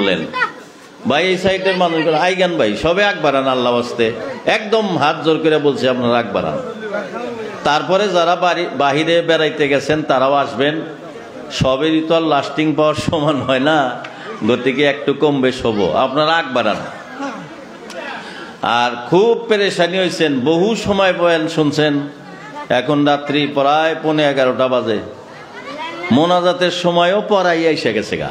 বলেন ভাই, এই সাইডের মানুষগুলো আইগান ভাই, সবে আগ বাড়ান আল্লাহ ওয়াস্তে, একদম হাত জোর করে বলছে আপনারা আগ বাড়ান। তারপরে যারা বাহিরে বেড়াইতে গেছেন তারাও আসবেন, সবেরই তো আর লাস্টিং পাওয়ার সমান হয় না, গতিকে একটু কম বেশ হবো, আপনারা আগ বাড়ান। আর খুব পেরেশানি হয়েছেন, বহু সময় বয়ান শুনছেন, এখন রাত্রি প্রায় 11:30 বাজে, মোনাজাতের সময়ও পড়াই এসে গেছে গা,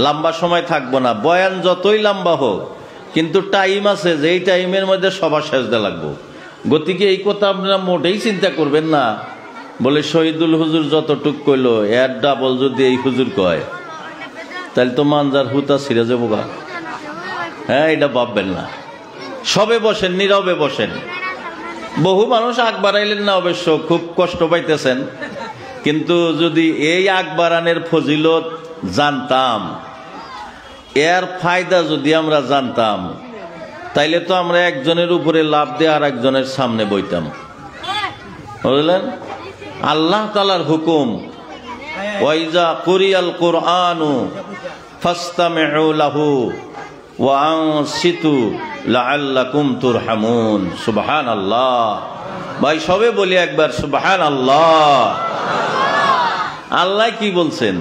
লম্বা সময় থাকবো না, বয়ান যতই লম্বা হোক কিন্তু টাইম আছে, যে এই টাইমের মধ্যে সবার সেজদা লাগবো। গতিকে এই কথা আপনারা মোটেই চিন্তা করবেন না, বলে শহীদুল হুজুর যতটুক কইলো এর ডাবল যদি এই হুজুর কয় তাহলে তো মানজার হুতা ছিঁড়ে যাবো গা। হ্যাঁ, এটা ভাববেন না, সবে বসেন, নীরবে বসেন। বহু মানুষ আগ বাড়াইলেন না, অবশ্য খুব কষ্ট পাইতেছেন, কিন্তু যদি এই আগ বাড়ানোর ফজিলত জানতাম, এর ফায়দা যদি আমরা জানতাম, তাইলে তো আমরা একজনের উপরে লাভ দিয়ে আর একজনের সামনে বইতাম, বুঝলেন? আল্লাহ তাআলার হুকুম, ওয়াইজা কুরিয়াল কুরআনু ফাসতামিউ লাহু ওয়া আনসিতু লাআল্লাকুম তুরহামুন। সুবহানাল্লাহ। ভাই সবে বলি একবার সুবহানাল্লাহ। আল্লাহ কি বলছেন?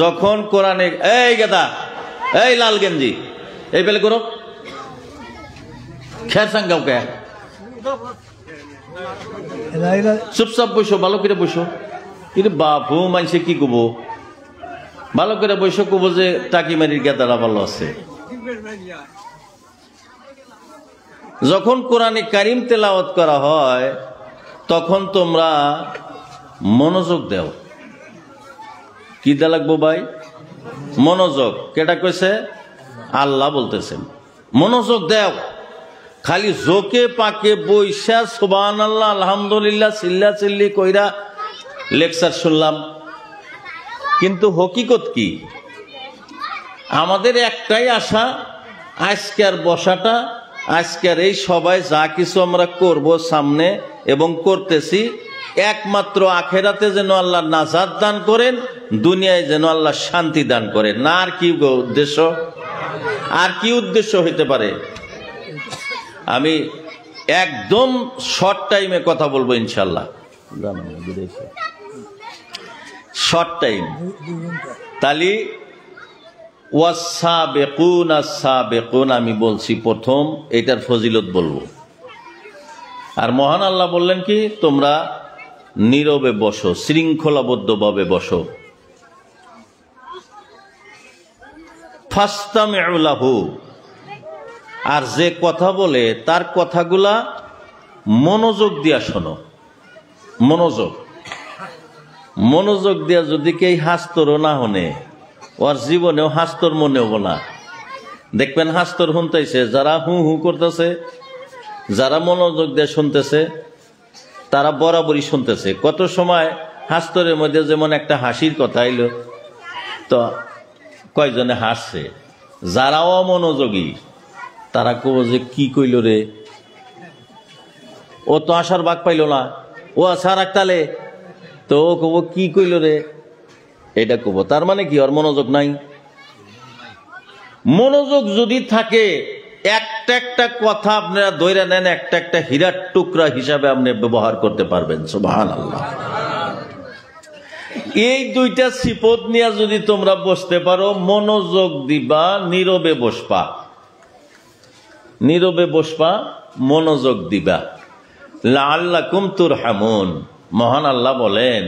যখন কোরআনে, এই গেদা, এই লাল গেঞ্জি, এই পেলে করো খের সাঙ্গাও কে, চুপচাপ বসো, ভালো করে বসো। কিন্তু বাপু মানছে কি কব, ভালো করে বসো, কব যে টাকিমারির গেদারা ভালো আছে। যখন কোরআনে কারিম তেলাওয়াত করা হয় তখন তোমরা মনোযোগ দাও। কি দা লাগবো ভাই? মনোযোগ। কেটা কইছে? আল্লাহ বলতেছেন মনোযোগ দাও। খালি জোকে পাকে বইসা সুবহানাল্লাহ আলহামদুলিল্লাহ চিল্লা চিল্লি কইরা লেকচার শুনলাম, কিন্তু হকিকত কি? আমাদের একটাই আশা, আজকের বসাটা, আজকের এই সবাই যা কিছু আমরা করব সামনে এবং করতেছি, একমাত্র আখেরাতে যেন আল্লাহ নাজাত দান করেন, দুনিয়ায় যেন আল্লাহ শান্তি দান করেন। না আর কি উদ্দেশ্য? আর কি উদ্দেশ্য হইতে পারে? আমি একদম শর্ট টাইমে কথা বলবো ইনশাল্লাহ, শর্ট টাইম। তালি ওয়াসাবিকুন আস-সাবিকুন আমি বলছি প্রথম, এটার ফজিলত বলবো। আর মহান আল্লাহ বললেন কি? তোমরা নীরবে বসো, শৃঙ্খলাবদ্ধভাবে বসো। ফাসতামিউ লাহু, আর যে কথা বলে তার কথাগুলা মনোযোগ দিয়া শোনো। মনোযোগ, মনোযোগ দিয়া যদি কেই হাস্তর না হনে, ওর জীবনেও হাস্তর মনেও না। দেখবেন হাস্তর শুনতেছে, যারা হু হু করতেছে, যারা মনোযোগ দিয়ে শুনতেছে তারা বরাবরই শুনতেছে। কত সময় হাস্তরের মধ্যে যেমন একটা হাসির কথা এলো, তো কয়জনে হাসছে, যারা অমনোযোগী তারা কব যে কি কইল রে, ও তো আসার বাগ পাইল না, ও আসার একতালে, তো ও কব কি কইল রে, এটা কব। তার মানে কি? ওর মনোযোগ নাই। মনোযোগ যদি থাকে, একটা একটা কথা আপনারা ধরে নেন, একটা একটা হীরার টুকরা হিসাবে আপনি ব্যবহার করতে পারবেন। সুবহানাল্লাহ। এই দুইটা সিফত নিয়ে যদি তোমরা বসতে পারো, মনোযোগ দিবা, নীরবে বসবা, নীরবে বসবা, মনোযোগ দিবা, লাআল্লাকুম তুরহামুন। মহান আল্লাহ বলেন,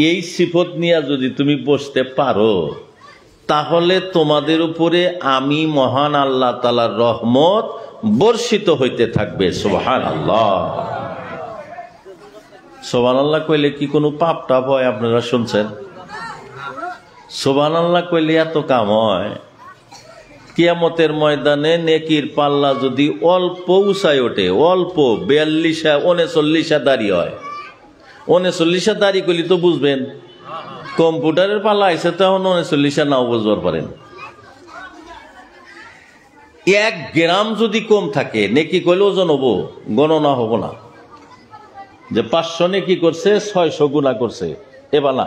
এই সিফত নিয়ে যদি তুমি বসতে পারো, তাহলে তোমাদের উপরে আমি মহান আল্লাহ তাআলার রহমত বর্ষিত হইতে থাকবে। সুবহানাল্লাহ। সুবহানাল্লাহ কইলে কি কোনো পাপ টাপ হয়? আপনারা শুনছেন? সুবহানাল্লাহ কইলে এত কাম হয়? কিয়ামতের ময়দানে নেকির পাল্লা যদি অল্প উঁচাই ওঠে, অল্প 42-39 দাড়ি হয়, 39 দাড়ি করলে তো বুঝবেন কম্পিউটারের পাল্লা আইসে, তখন 39 নাও বুঝবার পারেন। 1 গ্রাম যদি কম থাকে, নেকি কইলে ওজন হবো, গণনা হবো না যে 500 নেকি করছে, 600 গুণা করছে, এবার না।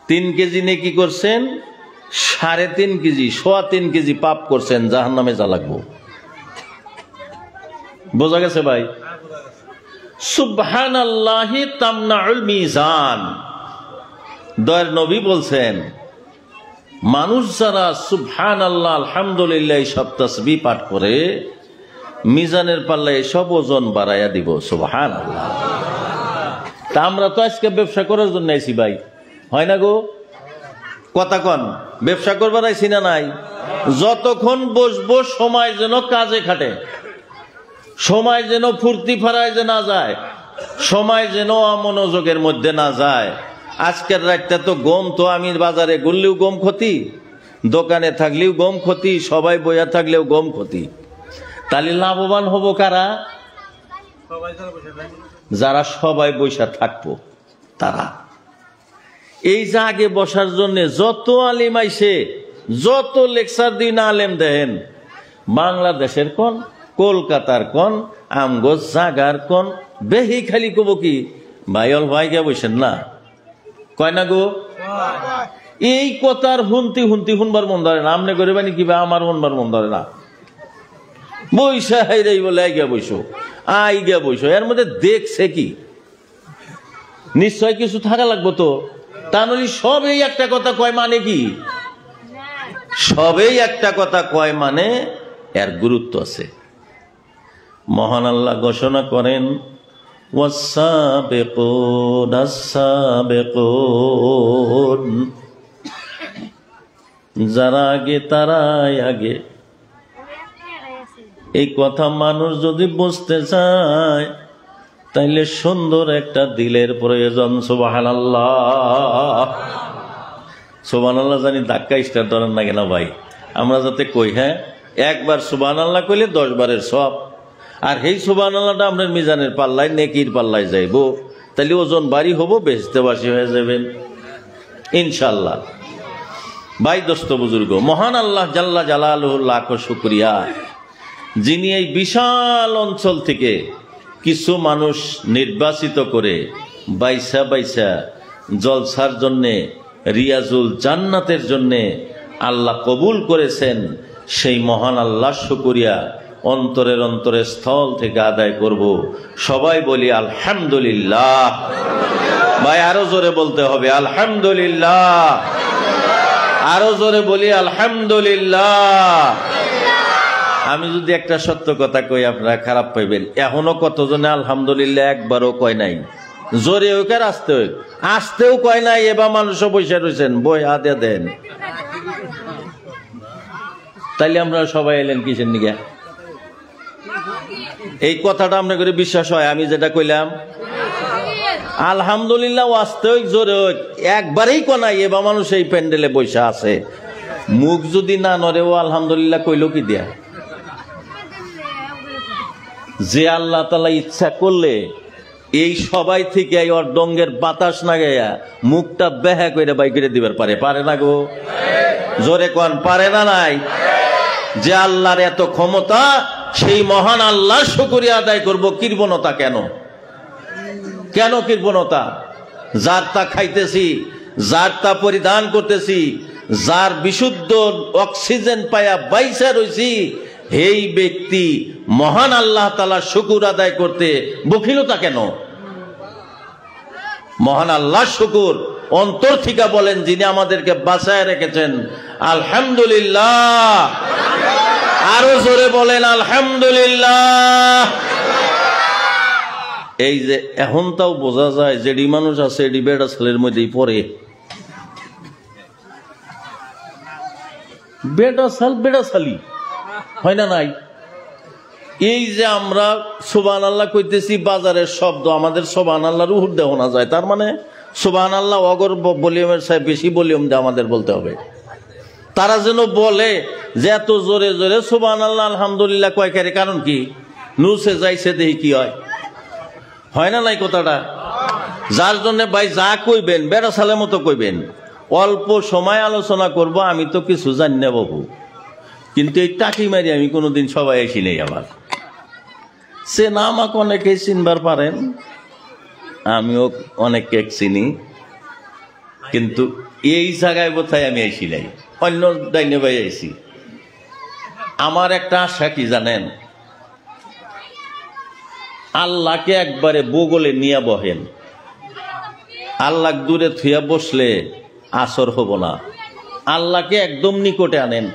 3 কেজি নেকি করছেন, 3.5 কেজি 3.25 কেজি পাপ করছেন, জাহান্নামে যা লাগবো। বোঝা গেছে ভাই? সুবহানাল্লাহি তামনাউল মিজান। দয়ার নবী বলছেন, মানুষ যারা সুবহানাল্লাহ আলহামদুলিল্লাহ সব তাসবিহ পাঠ করে, মিজানের পাল্লায় সব ওজন বাড়াইয়া দিব। সুবহানাল্লাহ। তা আমরা তো আজকে ব্যবসা করার জন্য আইছি ভাই, হয় না গো? কথা কন, ব্যবসা করবার আইছি না নাই? যতক্ষণ বসবো সময় যেন কাজে খাটে, সময় যেন ফুর্তি ফারায় যে না যায়, সময় যেন অমনোযোগের মধ্যে না যায়। আজকের রাতটা তো গম, তো আমি বাজারে ঘুরলেও গম ক্ষতি, দোকানে থাকলেও গম ক্ষতি, সবাই বইয়া থাকলেও গম ক্ষতি। তাহলে লাভবান হব কারা? যারা সবাই বৈশা থাকবো তারা। এই যে আগে বসার জন্য যত আলিম আইছে, যত লেকচার দিন আলেম দেন, বাংলাদেশের কোন, কলকাতার কোন, আমগো জাগার কোন, বেহি খালি কব কি ভাই অল ভাই গে বসেন না, কয় না গো? এই কথার হুনতি হুনতি হুনবার মন ধরে না। আমনে করে বানি কি আমার হুনবার মন ধরে না। বৈশা হাইরাই বলে আই গিয়া বৈশো, আই গিয়া বৈশো, এর মধ্যে দেখছে কি? নিশ্চয় কিছু থাকা লাগবো তো। তা নলি সবেই একটা কথা কয় মানে কি? সবেই একটা কথা কয় মানে এর গুরুত্ব আছে। মহান আল্লাহ ঘোষণা করেন, ওয়াসাবিকুন আসাবিকুন, যারা আগে তারাই আগে। এই কথা মানুষ যদি বুঝতে চায় তাইলে সুন্দর একটা দিলের প্রয়োজন। সুবহানাল্লাহ, সুবহানাল্লাহ জানি ধাক্কা স্টার ধরেন না কেন ভাই? আমরা যাতে কই, হ্যাঁ একবার সুবহানাল্লাহ কইলে 10 বারের সব। আর এই সুবহানাল্লাহটা আপনার মিজানের পাল্লায়, নেকির পাল্লায় যাইব, তাহলে ওজন বাড়ি হবো, বেহেশতেবাসী হয়ে যাবেন ইনশাল্লাহ। ভাই দোস্ত বুজুর্গ, মহান আল্লাহ জাল্লা জালালুহু লাখো শুকরিয়া, যিনি এই বিশাল অঞ্চল থেকে কিছু মানুষ নির্বাচিত করে বাইসা বাইসা জলসার জন্যে, রিয়াজুল জান্নাতের জন্যে আল্লাহ কবুল করেছেন। সেই মহান আল্লাহ শুকরিয়া অন্তরের অন্তরের স্থল থেকে আদায় করব। সবাই বলি আলহামদুলিল্লাহ। ভাই আরো জোরে বলতে হবে আলহামদুলিল্লাহ, আরো জোরে বলি আলহামদুলিল্লাহ। আমি যদি একটা সত্য কথা কই আপনারা খারাপ পাইবেন, এখনো কতজনে আলহামদুলিল্লাহ একবারও কয় নাই। জোরে হোক আর আসতে হোক, আসতেও কয় নাই। এবার মানুষও বসে রয়েছেন, বই হাতে দেন। তাইলে আমরা সবাই এলেন কিসের নিগে? এই কথাটা আপনার করে বিশ্বাস হয় আমি যেটা কইলাম? আলহামদুলিল্লাহ আসতে হোক, জোরে হোক, একবারেই কনাই এবার মানুষ এই প্যান্ডেলে বসে আছে। মুখ যদি না নড়ে, ও আলহামদুলিল্লাহ কইল কি দিয়া? যে আল্লাহ তাআলা ইচ্ছা করলে এই সবাই থেকে এই অর্ডঙ্গের বাতাস না গাইয়া মুখটা বেহা করে বাই করে দিবার পারে, পারে না গো? জোরে কোন, পারে না নাই? যে আল্লাহর এত ক্ষমতা, সেই মহান আল্লাহর শুকরিয়া আদায় করব। কৃপণতা কেন? কেন কৃপণতা? যার তা খাইতেছি, যার তা পরিধান করতেছি, যার বিশুদ্ধ অক্সিজেন পায়া বাইসা রইছি, এই ব্যক্তি মহান আল্লাহ তাআলার শুকর আদায় করতে বখিলতা কেন? মহান আল্লাহর শুকর অন্তর থেকে বলেন, যিনি আমাদেরকে বাঁচায় রেখেছেন। আলহামদুলিল্লাহ, আরো জোরে বলেন আলহামদুলিল্লাহ। এই যে এখন তাও বোঝা যায় যেডি মানুষ আছে এডি বেড়া ছেলের মধ্যেই পড়ে। বেড়া ছাল বেড়া ছালি হয় না নাই? এই যে আমরা সুবহানাল্লাহ কইতেছি, বাজারের শব্দ আমাদের সুবহানাল্লাহর উহুর দেওয়া না যায়, তার মানে সুবহানাল্লাহ অগর ভলিউমের চাই বেশি ভলিউম দিয়ে আমাদের বলতে হবে। তারা যেন বলে যে এত জোরে জোরে সুবহানাল্লাহ আলহামদুলিল্লাহ কয় কারে, কারণ কি? নুসে যাইছে দেখি কি হয়, হয় না নাই কথাটা? যার জন্য ভাই যা কইবেন বেড়া ছালের মতো কইবেন। অল্প সময় আলোচনা করব, আমি তো কিছু জানি না বাবু, কিন্তু এই টাকি মারি আমি কোনোদিন সবাই আসি নেই। আমার সে না আমাকে অনেকেই চিনবার পারেন, আমিও অনেককে চিনি। কিন্তু এই জায়গায় বোধহয় আমি আইসি নাই, অন্য ডাইনে ভাই আইসি। আমার একটা আশা কি জানেন, আল্লাহকে একবারে বগলে নিয়ে বহেন। আল্লাহ দূরে থুয়া বসলে আসর হব না, আল্লাহকে একদম নিকটে আনেন।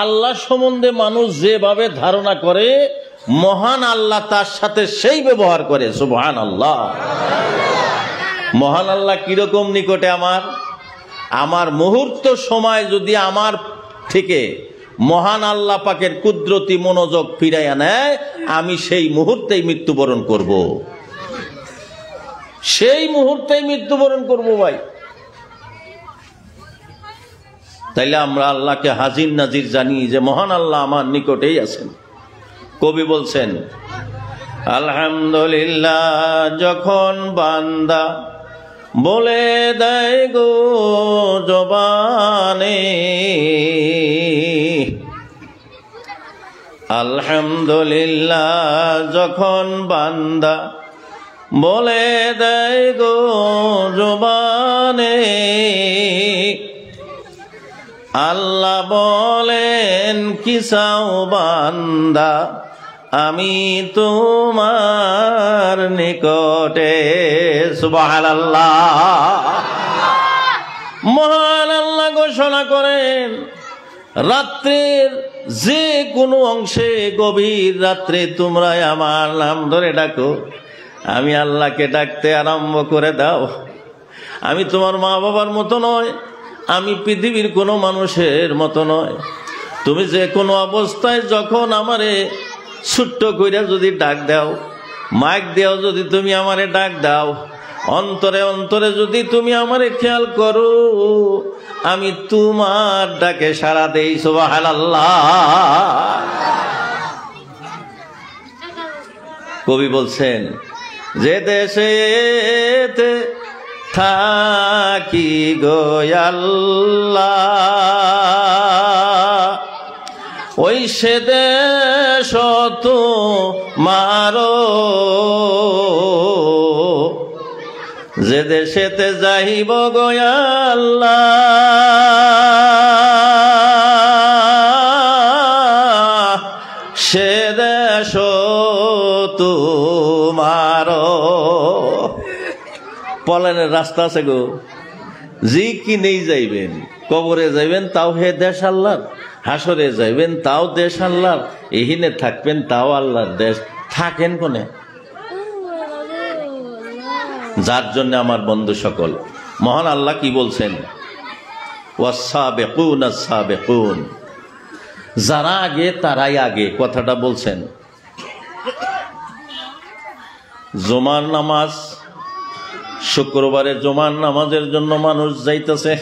আল্লাহ সম্বন্ধে মানুষ যেভাবে ধারণা করে, মহান আল্লাহ তার সাথে সেই ব্যবহার করে। সুবহানাল্লাহ। মহান আল্লাহ কিরকম নিকটে আমার মুহূর্ত সময় যদি আমার থেকে মহান আল্লাহ পাকের কুদরতি মনোযোগ ফিরাইয়া নেয়, আমি সেই মুহূর্তেই মৃত্যুবরণ করব, সেই মুহূর্তেই মৃত্যুবরণ করব ভাই। তাইলে আমরা আল্লাহকে হাজির নাজির জানি যে মহান আল্লাহ আমার নিকটেই আছেন। কবি বলছেন, আলহামদুলিল্লাহ যখন বান্দা বলে দেয় গো জবানে, আলহামদুলিল্লাহ যখন বান্দা বলে দেয় গো জবানে, আল্লাহ বলেন কি চাও বান্দা আমি তোমার নিকটে। সুবহানাল্লাহ। মহান আল্লাহ ঘোষণা করেন, রাত্রের যে কোনো অংশে গভীর রাত্রে তোমরা আমার নাম ধরে ডাকো, আমি আল্লাহকে ডাকতে আরম্ভ করে দাও। আমি তোমার মা বাবার মতো নয়, আমি পৃথিবীর কোনো মানুষের মতো নয়। তুমি যে কোনো অবস্থায় যখন আমারে ছোট্ট কইরা যদি ডাক দাও, মাইক দেও যদি তুমি আমারে ডাক দাও, অন্তরে অন্তরে যদি তুমি আমারে খেয়াল করো, আমি তোমার ডাকে সাড়া দেই। সুবহানাল্লাহ। কবি বলছেন, যে দেশে থাকি গো আল্লাহ, ওই সে দেশ তোমারো, যে দেশেতে যাইব গো আল্লাহ, সে দেশ তোমারো। পলায়নের রাস্তা আছে গো, জি কি নেই যাইবেন, কবরে যাইবেন তাও হে দেশ আল্লাহর, হাসরে যাইবেন তাও দেশ আল্লাহর, এহিনে থাকবেন তাও আল্লাহর দেশ। থাকেন কোনে? যার জন্য আমার বন্ধু সকল, মহান আল্লাহ কি বলছেন, ওয়াস-সাবিকুন আস-সাবিকুন, যারা আগে তারাই আগে, কথাটা বলছেন। জুমার নামাজ, শুক্রবারে জুমার নামাজের জন্য মানুষ যাইতেছে।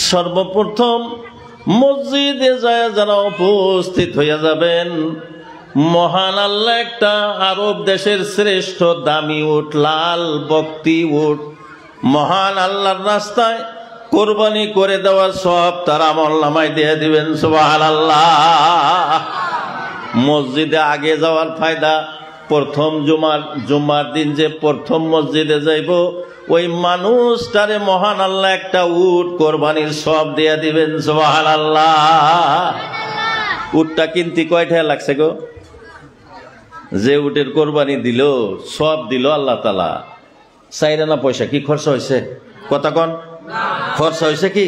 সর্বপ্রথম মসজিদে যায় যারা উপস্থিত হইয়া যাবেন, মহান আল্লাহ একটা আরব দেশের শ্রেষ্ঠ দামি উট, লাল বকতি উট, মহান আল্লাহর রাস্তায় কোরবানি করে দেওয়ার সব তার আমলনামায় দিয়ে দিবেন। সুবহানাল্লাহ। মসজিদে আগে যাওয়ার ফায়দা, প্রথম জুমার দিন যে প্রথম মসজিদে যাইব, ওই মানুষটারে মহান আল্লাহ একটা উট কোরবানির সব দিয়ে দিবেন। সুবহানাল্লাহ। উটটা কিনতে কয় টাকা লাগছে গো? যে উটের কোরবানি দিল, সব দিল আল্লাহ তাআলা, চাইরানা পয়সা কি খরচ হয়েছে? কথা কন, খরচা হয়েছে কি?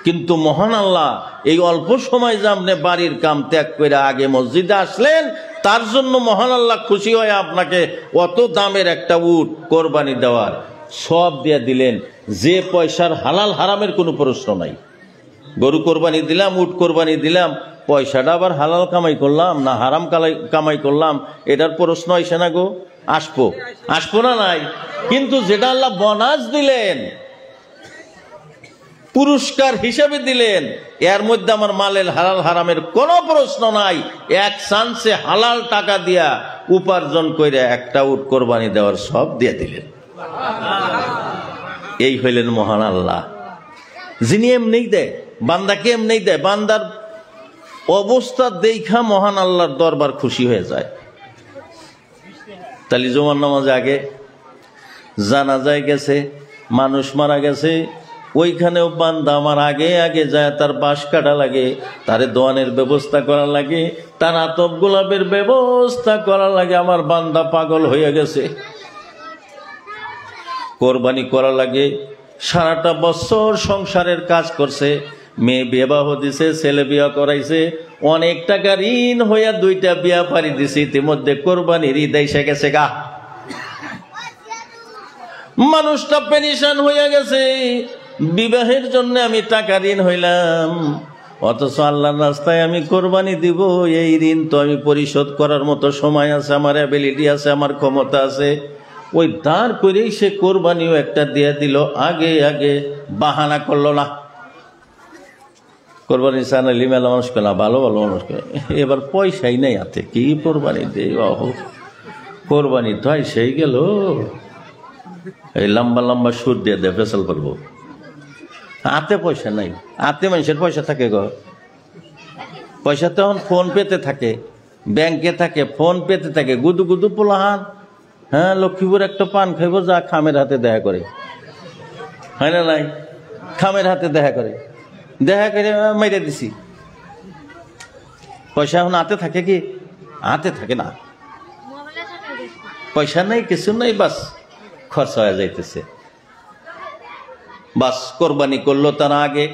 কিন্তু মহান আল্লাহ এই অল্প সময় যে আপনি বাড়ির কাম ত্যাগ করে আগে মসজিদে আসলেন, তার জন্য মহান আল্লাহ খুশি হয়ে আপনাকে অত দামের একটা উট কোরবানি দেওয়ার সব দিয়ে দিলেন, যে পয়সার হালাল হারামের কোনো প্রশ্ন নাই। গরু কোরবানি দিলাম, উট কোরবানি দিলাম, পয়সাটা আবার হালাল কামাই করলাম না হারাম কামাই করলাম, এটার প্রশ্ন আসে না গো? আসবো না নাই? কিন্তু যেটা আল্লাহ বোনাস দিলেন, পুরস্কার হিসেবে দিলেন, এর মধ্যে আমার মালের হালাল হারামের কোনো প্রশ্ন নাই। এক চান্সে হালাল টাকা দিয়া উপার্জন করে একটা উট কোরবানি দেওয়ার সব দিয়ে দিলেন। এই হইলেন মহান আল্লাহ, যিনি এমনি দেয় বান্দাকে, এমনি দেয়। বান্দার অবস্থা দেখা মহান আল্লাহর দরবার খুশি হয়ে যায়। তাহলে জুমার নামাজে আগে জানাজায় গেছে, মানুষ মারা গেছে, ওইখানেও বান্দা আমার আগে আগে যায়, তার বাঁশ কাটা লাগে, তারে দোয়ানের ব্যবস্থা করা লাগে, তার আতপ গোলাপের ব্যবস্থা করা লাগে। আমার বান্দা পাগল হয়ে গেছে, কোরবানি করা লাগে। সারাটা বছর সংসারের কাজ করছে, মেয়ে বিবাহ দিছে, ছেলে বিয়া করাইছে, অনেক টাকা ঋণ হইয়া 2টা বিয়া পারি দিছে, ইতিমধ্যে কোরবানির ঈদ এসে গেছে গা। মানুষটা পেরেশান হইয়া গেছে, বিবাহের জন্য আমি টাকা ঋণ হইলাম, অথচ আল্লাহর রাস্তায় আমি কোরবানি দিব, এই ঋণ তো আমি পরিশোধ করার মতো সময় আছে, আমার অ্যাবিলিটি আছে, আমার ক্ষমতা আছে। ওই দাঁড় করেই সে কোরবানিও একটা দিয়ে দিল, আগে আগে বাহানা করলো না। কোরবানি চানালি মেলা মানুষ পেলা, ভালো ভালো মানুষ পেলা, এবার পয়সাই নেই হাতে, কি কোরবানি দে, কোরবানি তো সেই গেল, এই লম্বা লম্বা সুদ দিয়ে দে ফেসাল করবো, হাতে পয়সা নাই। হাতে মানুষের পয়সা থাকে গো, পয়সা তখন ফোন পেতে থাকে, ব্যাংকে থাকে, ফোন পেতে থাকে, গুদু গুদু পোলাহান। হ্যাঁ, লক্ষ্মীপুর একটা পান খাইব, যা খামের হাতে দেখা করে, হয় না নাই? খামের হাতে দেখা করে মেরে দিছি। পয়সা এখন হাতে থাকে কি? হাতে থাকে না, পয়সা নেই, কিছু নেই, বাস খরচা হয়ে যাইতেছে। বাস কোরবানি করলো তার আগে।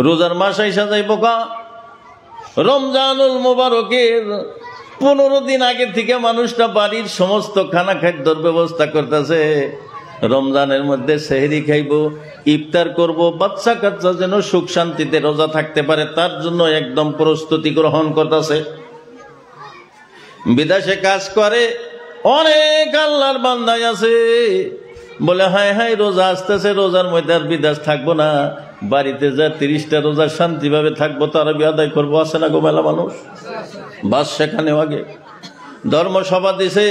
রোজার মাস আইসা যাইব কা, রমজানুল মুবারকের 15 দিন আগে থেকে মানুষটা বাড়ির সমস্ত খানা খাদ্যর ব্যবস্থা করতেছে। রমজানের মধ্যে সেহরি খাইব, ইফতার করব, বাচ্চা কাচ্চা যেন সুখ শান্তিতে রোজা থাকতে পারে, তার জন্য একদম প্রস্তুতি গ্রহণ করতেছে। বিদেশে কাজ করে অনেক আল্লাহর বান্দাই আছে, বলে হায় হায় রোজা আসতেছে, রোজার মধ্যে আর বিদেশ থাকবো না, বাড়িতে যা 30টা রোজা শান্তিভাবে থাকবো, তারা আদায় করবো, আসে না গো মেলা মানুষ? বাস সেখানেও আগে ধর্মসভা দিছে,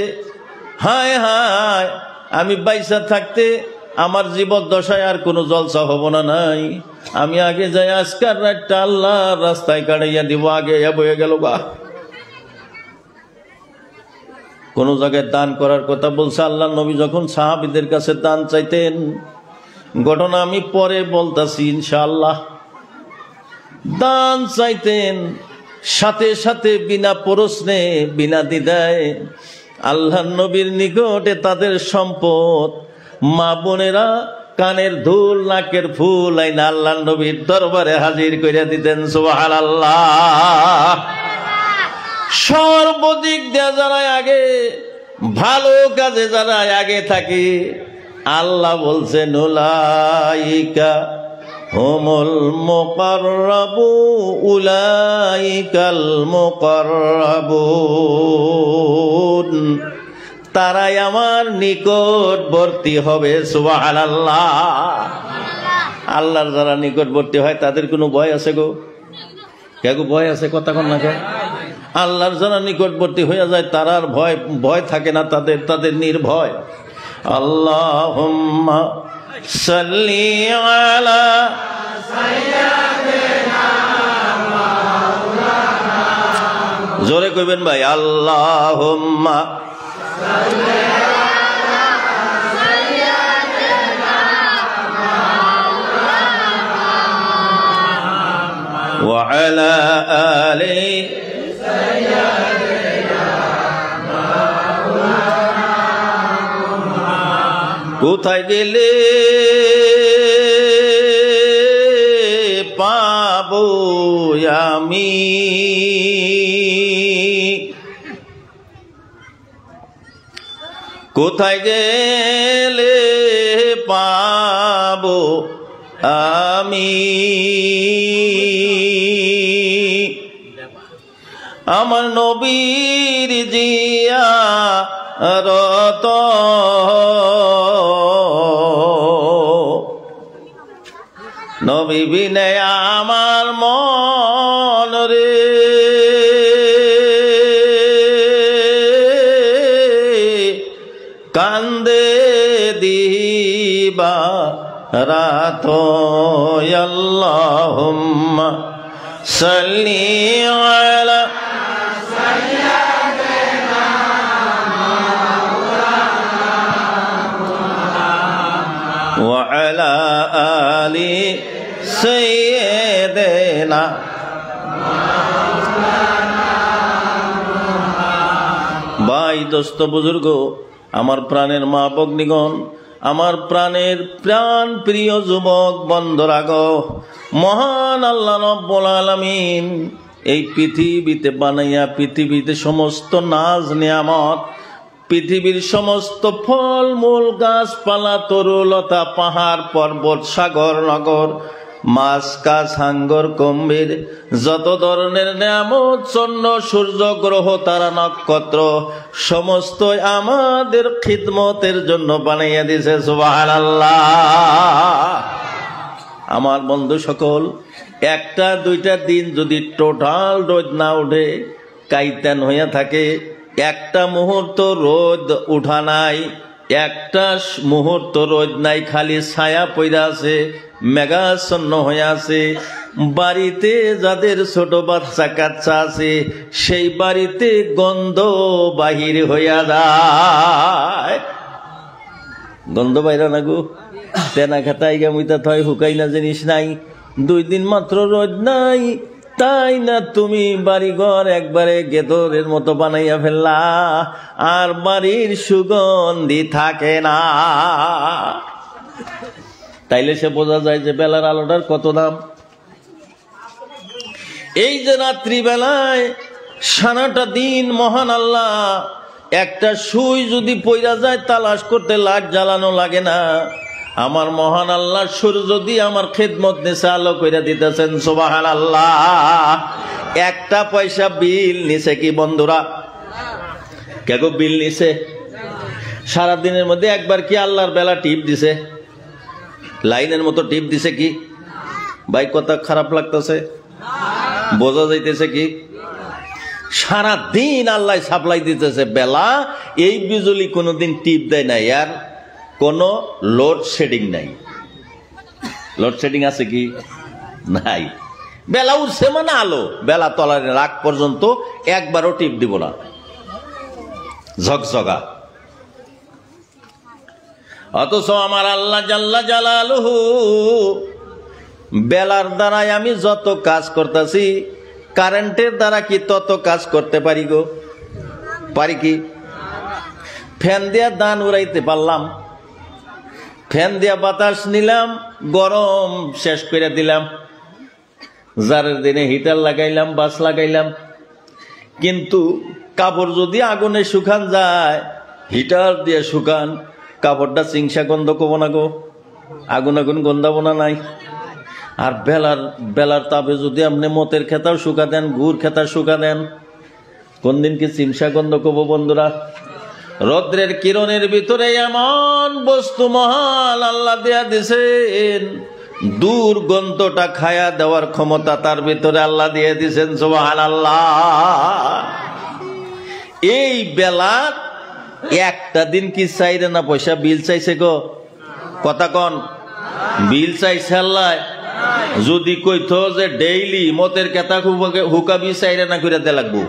হায় হায় আমি বাইসা থাকতে আমার জীবদ্দশায় আর কোনো জলসা হব না, নাই, আমি আগে যাই আজকার রাতটা আল্লাহর রাস্তায় কাটাইয়া দিব, আগে বয়ে গেল গা। কোন জায়গায় দান করার কথা বলছে আল্লাহ নবী, যখন সাহাবীদের কাছে দান চাইতেন, ঘটনা আমি পরে বলতাছি ইনশাআল্লাহ, দান চাইতেন, সাথে সাথে বিনা প্রশ্নে বিনা দ্বিধায় আল্লাহর নবীর নিকটে তাদের সম্পদ মা বোনেরা কানের দুল নাকের ফুল আইনা আল্লাহর নবীর দরবারে হাজির করে দিতেন। সুবহানাল্লাহ। সর্বদিক দিয়ে যারা আগে, ভালো কাজে যারা আগে থাকে, আল্লাহ বলছেন উলাইকা হুমুল মুকাররাবু উলাইকাল মুকাররাবুন, তারাই আমার নিকটবর্তী হবে। সুবহানাল্লাহ। আল্লাহর যারা নিকটবর্তী হয় তাদের কোনো ভয় আছে গো? কে গো ভয় আছে? কথা কন না কে? আল্লাহর যারা নিকটবর্তী হয়ে যায় তার আর ভয় থাকে না, তাদের নির্ভয়। আল্লাহুম্মা সাল্লি আলা সাইয়্যিদিনা মাওলানা, জোরে কইবেন ভাই, আল্লাহুম্মা সাল্লি আলা সাইয়্যিদিনা মাওলানা ওয়া আলা আলি কোথায় গেলে পাবো আমি, কোথায় গেলে পাবো আমি, আমার নবীর জিয়ারত নবী বিনে আমার মন রে, কান্দে দিবা রাত। আল্লাহুম্মা সাল্লি আলা সাইয়্যিদিনা মাওলানা ওয়া আলা আলি সাইয়্যিদিনা। ভাই, দোস্ত, বুজুর্গ, আমার প্রাণের মা ভগ্নীগণ, আমার প্রাণের প্রাণ প্রিয় যুবক বন্ধুরা গো, মহান আল্লাহ রব্বুল আলামিন এই পৃথিবীতে বানাইয়া পৃথিবীতে সমস্ত নাজ নিয়ামত, পৃথিবীর সমস্ত ফল মূল গাছপালা তরুলতা পাহাড় পর্বত সাগর নগর মাছ কাছ হাঙ্গর গম্ভীর যত ধরনের নিয়ামত চন্দ্র সূর্য গ্রহ তারা নক্ষত্র সমস্ত আমাদের খিদমতের জন্য বানাইয়া দিয়েছে। সুবহানাল্লাহ। আমার বন্ধু সকল, একটা দুইটা দিন যদি টোটাল রোদ না উঠে, কাইতান হইয়া থাকে, একটা মুহূর্ত রোদ উঠা নাই, একটা মুহূর্ত রোদ নাই, খালি ছায়া পইরা আছে, মেঘাচ্ছন্ন হয়ে আছে, বাড়িতে যাদের ছোট বাচ্চা কাচ্চা আছে সেই বাড়িতে গন্ধ বাহির হইয়া যায়। গন্ধ বাইরা না গো, তেনা খাতাই গামিতা থয় হুকাই না জিনিস নাই, 2 দিন মাত্র রোদ নাই, তাই না তুমি বাড়িঘর একবারে গেদরের মতো বানাইয়া ফেললা, আর বাড়ির সুগন্ধি থাকে না। তাইলে সে বোঝা যায় যে বেলার আলোটার কত দাম। এই যে রাত্রি বেলায় সারাটা দিন মহান আল্লাহ একটা সুই যদি পইরা যায় তালাশ করতে লাইট জ্বালানো লাগে না, আমার মহান আল্লাহ সূর্য দিয়ে আমার খেদমত নিচে আলো কইরা দিতেছেন। সুবহানাল্লাহ। একটা পয়সা বিল নিছে কি বন্ধুরা? কেগো বিল নিছে? সারাদিনের মধ্যে একবার কি আল্লাহর বেলা টিপ দিছে? লাইনের মতো টিপ দিছে কি? ভাই কথা খারাপ লাগতেছে? বোঝা যাইতেছে কি? সারা দিন আল্লাহ সাপ্লাই দিতেছে বেলা, এই বিজলি কোনোদিন টিপ দেয় নাই, আর কোনো লোডশেডিং নাই। লোডশেডিং আছে কি? নাই। বেলা উঠছে মানে আলো, বেলা তলার রাগ পর্যন্ত একবারও টিপ দিব না, ঝকঝকা। অথচ আমার আল্লাহ জাল্লা জালালুহু বেলার দ্বারাই আমি যত কাজ করতেছি, কারেন্টের দ্বারা কি তত কাজ করতে পারি গো? পারি কি? ফ্যান দিয়া দান উড়াইতে পারলাম, ফ্যান দিয়া বাতাস নিলাম, গরম শেষ করে দিলাম, জারের দিনে হিটার লাগাইলাম, বাস লাগাইলাম, কিন্তু কাপড় যদি আগুনে শুকান যায়, হিটার দিয়ে শুকান, কাপড়টা চিংসা গন্ধ কব না গো? আগুন আগুন গন্ধাবো না নাই? আর বেলার তাপে যদি আপনি মতের খেতাও শুকা দেন, গুড় খেতা শুকা দেন, কোন দিন কি চিমসা গন্ধ কব বন্ধুরা? রৌদ্রের কিরণের ভিতরে এমন বস্তু মহান আল্লাহ দেয়া দিছেন, দুর্গন্ধটা খায়া দেওয়ার ক্ষমতা তার ভিতরে আল্লাহ দিয়ে দিছেন। সুবহানাল্লাহ। এই বেলা একটা দিন কি চাইরে না পয়সা বিল চাইছে গো? কথা কন, বিল চাইছে আল্লাহ? যদি কইতো যে ডেইলি মতের কেতা হুকাবি চাইরে না করে দে লাগবো,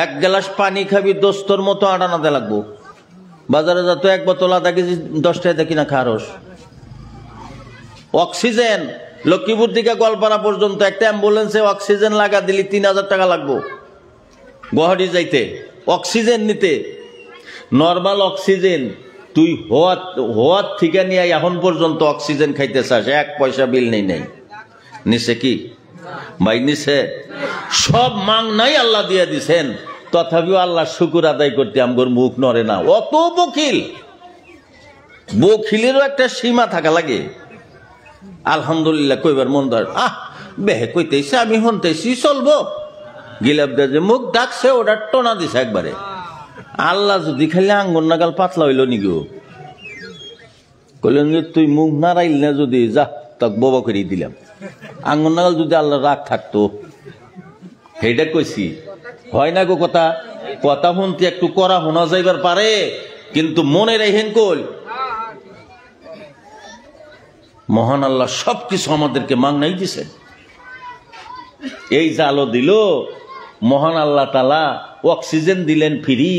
1 গ্লাস পানি খাবি দোস্তর মতো আটানা দে লাগবো, বাজারে যা তো 1 বোতল আধা কেজি 10 টাকা দেখি না খারস। অক্সিজেন লক্ষ্মীপুর থেকে গোয়ালপাড়া পর্যন্ত একটা অ্যাম্বুলেন্সে অক্সিজেন লাগা দিলি 3000 টাকা লাগবো গুয়াহাটি যাইতে, অক্সিজেন নিতে। নর্মাল অক্সিজেন তুই হওয়ার থেকে নিয়ে এখন পর্যন্ত অক্সিজেন খাইতে চাস, 1 পয়সা বিল নেই। নিছে কি ভাই? নিছে। সব মাং নাই আল্লাহ দিয়ে দিছেন, তথাপিও আল্লাহ শুকুর আদায় করতে আমগর মুখ নড়ে না। অত বকিল, বকিলেরও একটা সীমা থাকা লাগে। আলহামদুলিল্লাহ কইবার মন ধর, বেহে কইতেছে আমি শুনতেছি চলবো, গিলাপ দে যে মুখ ডাকছে ওটা টোনা দিছে একবারে। আল্লাহ যদি খালি আঙ্গুর নাগাল পাতলা হইল নিগো, কইলেন যে তুই মুখ নাড়াইল না, যদি যা তাক বাবা করে দিলাম। আঙ্গুর নাগাল যদি আল্লাহ রাগ থাকতো, সেইটা কইছি। হয় না গো কথা? কথা শুনতে একটু করা শোনা যাইবার পারে, কিন্তু মনে রাখেন কই মহান আল্লাহ সবকিছু আমাদেরকে মাংনাই দিছে। এই জালো দিল মহান আল্লাহ তাআলা, অক্সিজেন দিলেন ফ্রি,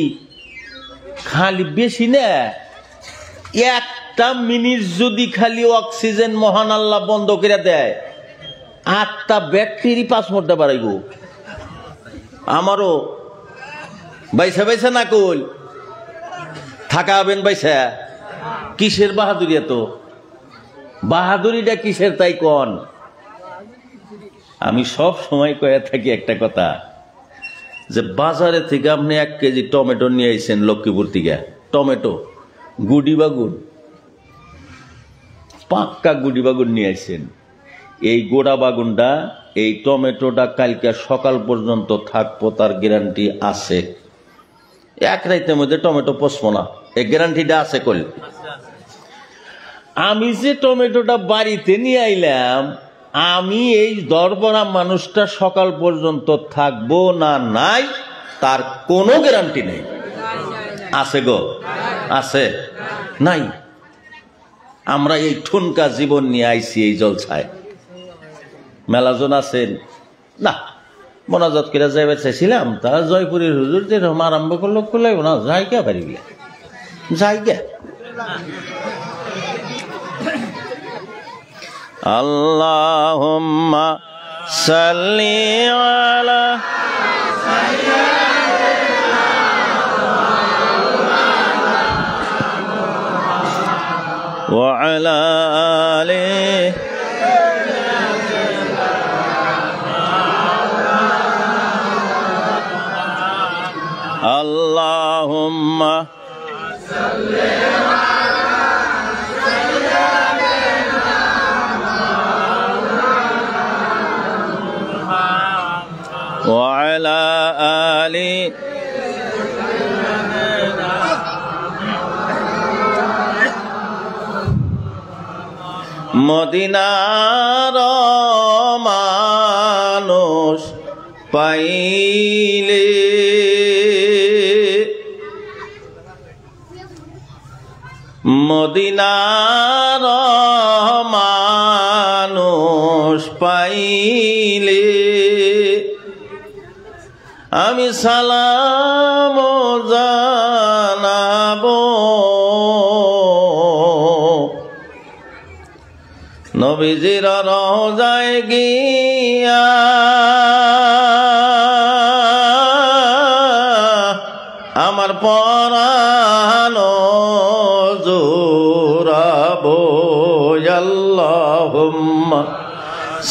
খালি বেশি না, একটা মিনিট যদি খালি অক্সিজেন মহান আল্লাহ বন্ধ করে দেয়, 8টা ব্যাকটেরি 5 মিনিট বাড়াইব। আমারও বাইসা বাইসা না কইল থাকা হবেন বাইসা। কিসের বাহাদুরি? এত বাহাদুরিটা কিসের তাই কোন? আমি সব সময় কয়ে থাকি একটা কথা, যে বাজারে থেকে আপনি 1 কেজি টমেটো নিয়ে আইছেন লক্ষ্মীপুর থেকে, টমেটো গুডি বাগুন, পাক্কা গুডি বাগুন নিয়ে আইছেন। এই গোড়া বাগুনটা, এই টমেটোটা কালকে সকাল পর্যন্ত থাকবো, তার গ্যারান্টি আছে। 1 রাতের মধ্যে টমেটো পচবো না, এই গ্যারান্টিটা আছে। কল আমি যে টমেটোটা বাড়িতে নিয়ে আইলাম, আমি এই দরবরা মানুষটা সকাল পর্যন্ত থাকবো না নাই, তার কোনো গ্যারান্টি নেই। আছে গো? আছে? নাই। আমরা এই ঠুনকা জীবন নিয়ে আইছি এই জলছায়। মেলাজন আছেন না, মোনাজাত করে যাইবে চাইছিলাম, তারা জয়পুরের হুজুর যেরকম আরম্ভ করলো, করলে না জায়গা পারি গেলে জায়গা। আল্লাহুম্মা সাল্লি আলা ওয়া আলা আলিহি আল্লাহুম্মা সাল্লি ওয়া আলা আলিহি মদিনার মানুষ পাইলে মদিনার মানুষ পাইলে আমি সালাম জানাবো নবীজির রওজায় গিয়া আমার পরাণ জোরাবো আল্লাহুম্মা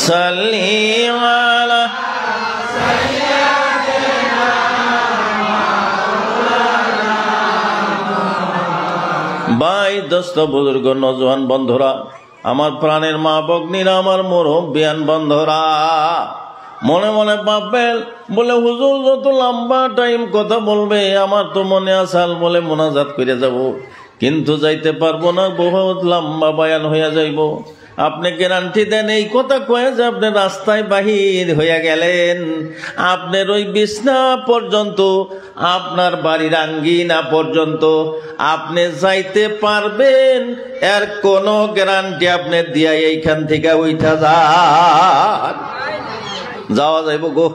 সাল্লি আলা ভাই দোস্ত বুজুর্গ নওজোয়ান বন্ধুরা, আমার প্রাণের মা ভগ্নীরা, আমার মুরব্বিয়ান বন্ধুরা, মনে মনে ভাববেন বলে হুজুর যত লম্বা টাইম কথা বলবে, আমার তো মনে আসাল বলে মোনাজাত করে যাব, কিন্তু যাইতে পারবো না, বহুত লম্বা বয়ান হইয়া যাইব। আপনি গ্যারান্টি দেন এই কথা কয়ে যে আপনি রাস্তায় বাহির হইয়া গেলেন, আপনার ওই বিছনা পর্যন্ত, আপনার বাড়ির আঙ্গিনা পর্যন্ত আপনি যাইতে পারবেন, এর কোনো গ্যারান্টি আপনি দিয়া এইখান থেকে উঠা যান? যাওয়া যাইব গো?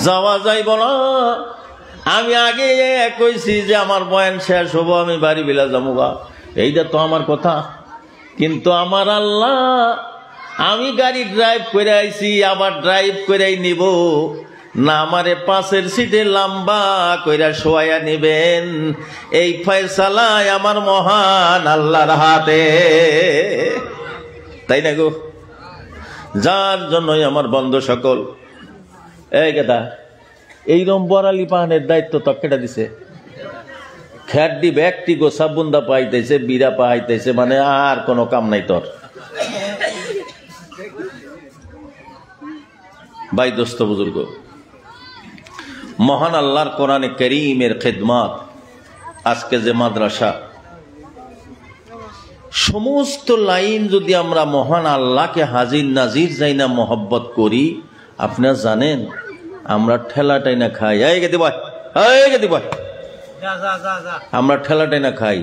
যাওয়া যাইব না। আমি আগে কইছি যে আমার বয়ান শেষ হবো, আমি বাড়ি বিলা যাবো গা, এইটা তো আমার কথা। কিন্তু আমার আল্লাহ, আমি গাড়ি ড্রাইভ করে আইছি, আবার ড্রাইভ করে নিব না, আমারে পাশের সিটে লম্বা কইরা শোয়া নিবেন, এই ফয়সালায় আমার মহান আল্লাহর হাতে, তাই না গো? যার জন্যই আমার বন্ধু সকল, এই কথা এইরকম বড়ালি পাহানের দায়িত্ব তো কেটে দিছে। খ্যাট দি ব্যক্তি গো সাবুন্দা পাইতেছে, বিড়া পাইতেছে, মানে আর কোনো কাম নাই তোর। ভাই দোস্ত বুজুর্গ, মহান আল্লাহর কোরআনে কারীমের খেদমত, আজকে যে মাদ্রাসা, সমস্ত লাইন যদি আমরা মহান আল্লাহকে হাজির নাজির যাই না মহব্বত করি, আপনারা জানেন আমরা ঠেলাটাই না খাই। এই গেদি ভাই, এই গেদি ভাই, আমরা ঠেলাটাই না খাই।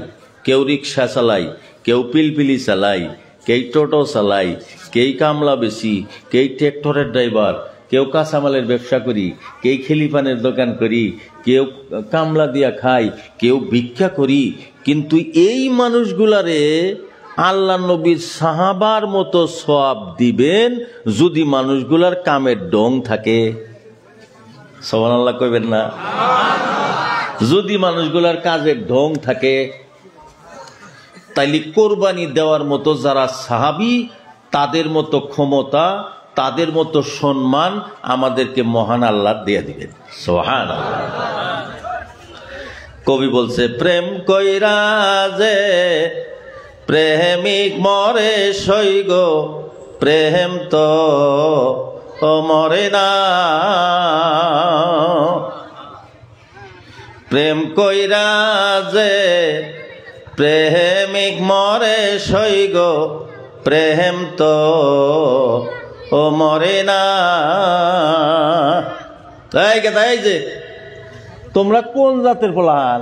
কেউ রিক্সা চালাই, কেউ পিলপিলি চালাই, কেউ টোটো চালাই, কেই কামলা বেশি, কেই ট্রাক্টরের ড্রাইভার, কেউ কাঁচামালের ব্যবসা করি, কেউ খেলিপানের দোকান করি, কেউ কামলা দিয়া খাই, কেউ ভিক্ষা করি, কিন্তু এই মানুষগুলারে আল্লাহ নবীর সাহাবার মতো সওয়াব দিবেন যদি মানুষগুলার কামের ডং থাকে। সুবহানাল্লাহ কইবেন না? যদি মানুষগুলার কাজের ঢং থাকে, তাইলে কোরবানি দেওয়ার মতো যারা সাহাবী, তাদের মতো ক্ষমতা, তাদের মতো সম্মান আমাদেরকে মহান আল্লাহ দিয়ে দিবেন। সুবহানাল্লাহ। কবি বলছে, প্রেম কইরা যে প্রেমিক মরে সইগ, প্রেম তো মরে না। প্রেম কইরা যে প্রেমিক মরে সইগ, প্রেম তো মরে না। এই যে তোমরা কোন জাতের পোলাহান?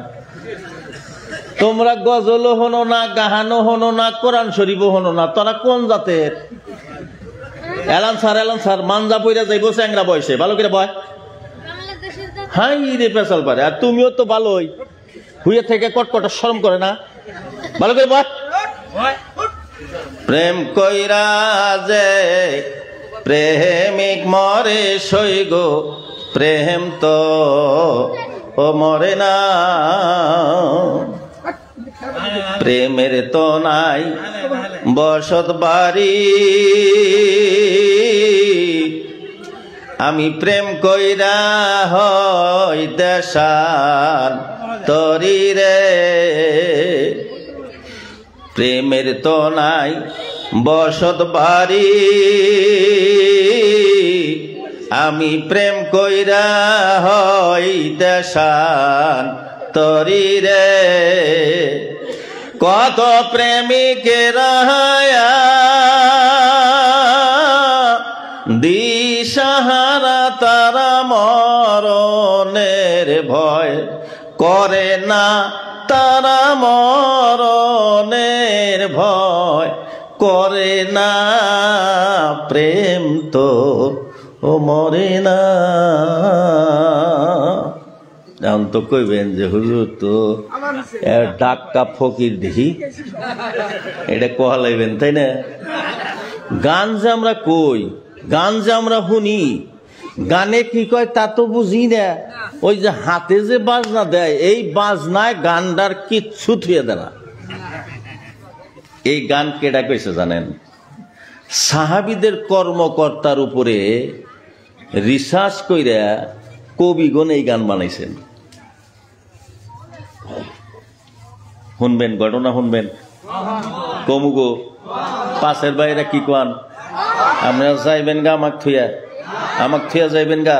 তোমরা গজলও হনো না, গাহানো হনো না, কোরআন শরীফও হনো না, তোরা কোন জাতের? এলান স্যার মানজা পইরা যাইব চ্যাংরা বয়সে, ভালো করে বয়। হাই রে পেশাল পারে। আর তুমিও তো ভালোই, হুইয়ে থেকে কটকটা শরম করে না, ভালো করে বয়। প্রেম কইরা যে প্রেমিক মরে সইগ, প্রেম তো মরে না। প্রেমের তো নাই বসত বাড়ি, আমি প্রেম কইরা হই দেশার তরি রে। প্রেমের তো নাই বসত বাড়ি, আমি প্রেম কইরা হই দেশার তরি রে। কত প্রেমিকেরা দিশাহারা, তারা মরণের ভয় করে না, তারা মরণের ভয় করে না। প্রেম তো মরে না। এখন তো কইবেন যে হুজুর তো ডাক্কা ফকির দেখি, এটা কোয়া লাইবেন, তাই না? গান যে আমরা কই, গান যে আমরা শুনি, গানে কি কয় তা তো বুঝি না। ওই যে হাতে যে বাজনা দেয়, এই বাজনায় গানটার কিচ্ছু থুয়ে দেয় না। এই গান কেডা কইছে জানেন? সাহাবীদের কর্মকর্তার উপরে রিসার্চ কইরা কবিগণ এই গান বানাইছেন। শুনবেন, ঘটনা শুনবেন, কমুগো পাশের বাইরা কি কোয়ান? আপনারা যাইবেন গা আমাক থুয়া যাইবেন গা?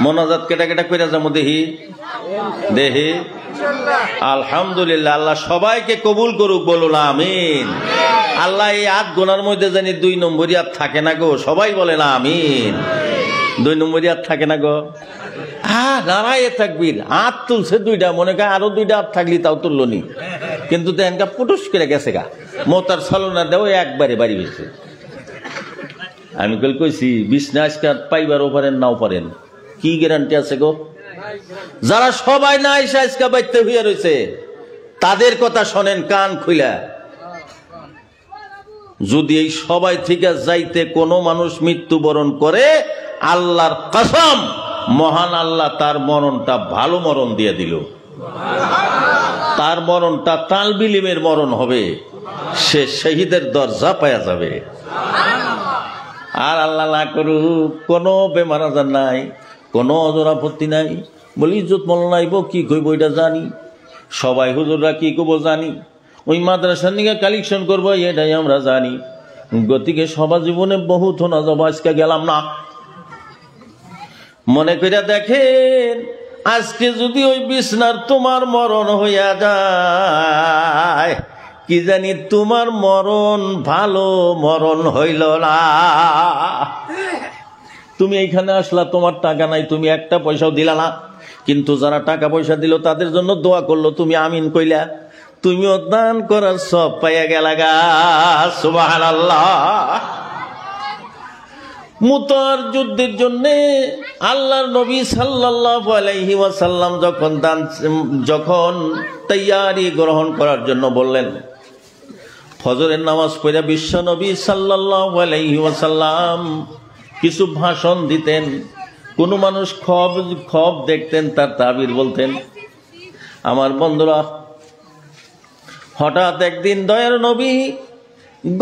মোনাজাত কেটা কেটা কইরা যাবো দেখি দেখি। আলহামদুলিল্লাহ, আল্লাহ সবাইকে কবুল করুক, বলুন আমিন। আল্লাহ এই 8 গোনার মধ্যে জানি 2 নম্বরই আর থাকে না গো, সবাই বলে না আমিন। 2 নম্বরই আর থাকে না গো। নারায়ে তাকবীর, হাত তুলছে 2টা, মনে করে আরো 2টা হাত থাকলি তাও তুললো নি, কিন্তু দেনকা পুটুস করে গেছে গা, মোতার ছলনা দেও একবারে বাড়ি গেছে। আমি কইছি বিছনা আজকে পাইবারও পারেন নাও পারেন, কি গ্যারান্টি আছে গো? যারা সবাই না এসে আজকে বাইতে হইয়া রয়েছে, তাদের কথা শোনেন কান খুইলা। যদি এই সবাই থেকে যাইতে কোনো মানুষ মৃত্যুবরণ করে, আল্লাহর কসম, মহান আল্লাহ তার মরণটা ভালো মরণ দিয়ে দিল। তার মরণটা তালবিলিমের মরণ হবে, সে শহীদের দরজা পাওয়া যাবে। আর আল্লাহ না করুক কোনো বেমার আজার নাই, কোনো অজর আপত্তি নাই, বলি ইজ্জত মল নাইব, কি কইব এটা জানি, সবাই হুজুররা কি কইব জানি, ওই মাদ্রাসার নিকে কালেকশন করবো এটাই আমরা জানি। গতিকে সবার জীবনে বহুত হোনা যাব, আজকে গেলাম না। মনে কইরা দেখেন, আজকে যদি ওই বিছনার তোমার মরণ হইয়া যায়, কি জানি তোমার মরণ ভালো মরণ হইল না। তুমি এইখানে আসলা, তোমার টাকা নাই, তুমি একটা পয়সাও দিলা না, কিন্তু যারা টাকা পয়সা দিল তাদের জন্য দোয়া করলো, তুমি আমিন কইলা, তুমিও দান করার সব পাইয়া গেলা গা। সুবহানাল্লাহ। মুতার যুদ্ধের জন্য আল্লাহর নবী সাল্লাল্লাহু আলাইহি ওয়াসাল্লাম যখন তৈয়ারি গ্রহণ করার জন্য বললেন, ফজরের নামাজ পড়ে বিশ্ব নবী সাল্লাল্লাহু আলাইহি ওয়াসাল্লাম কিছু ভাষণ দিতেন। কোন মানুষ খব দেখতেন, তার তাবির বলতেন। আমার বন্ধুরা, হঠাৎ একদিন দয়ার নবী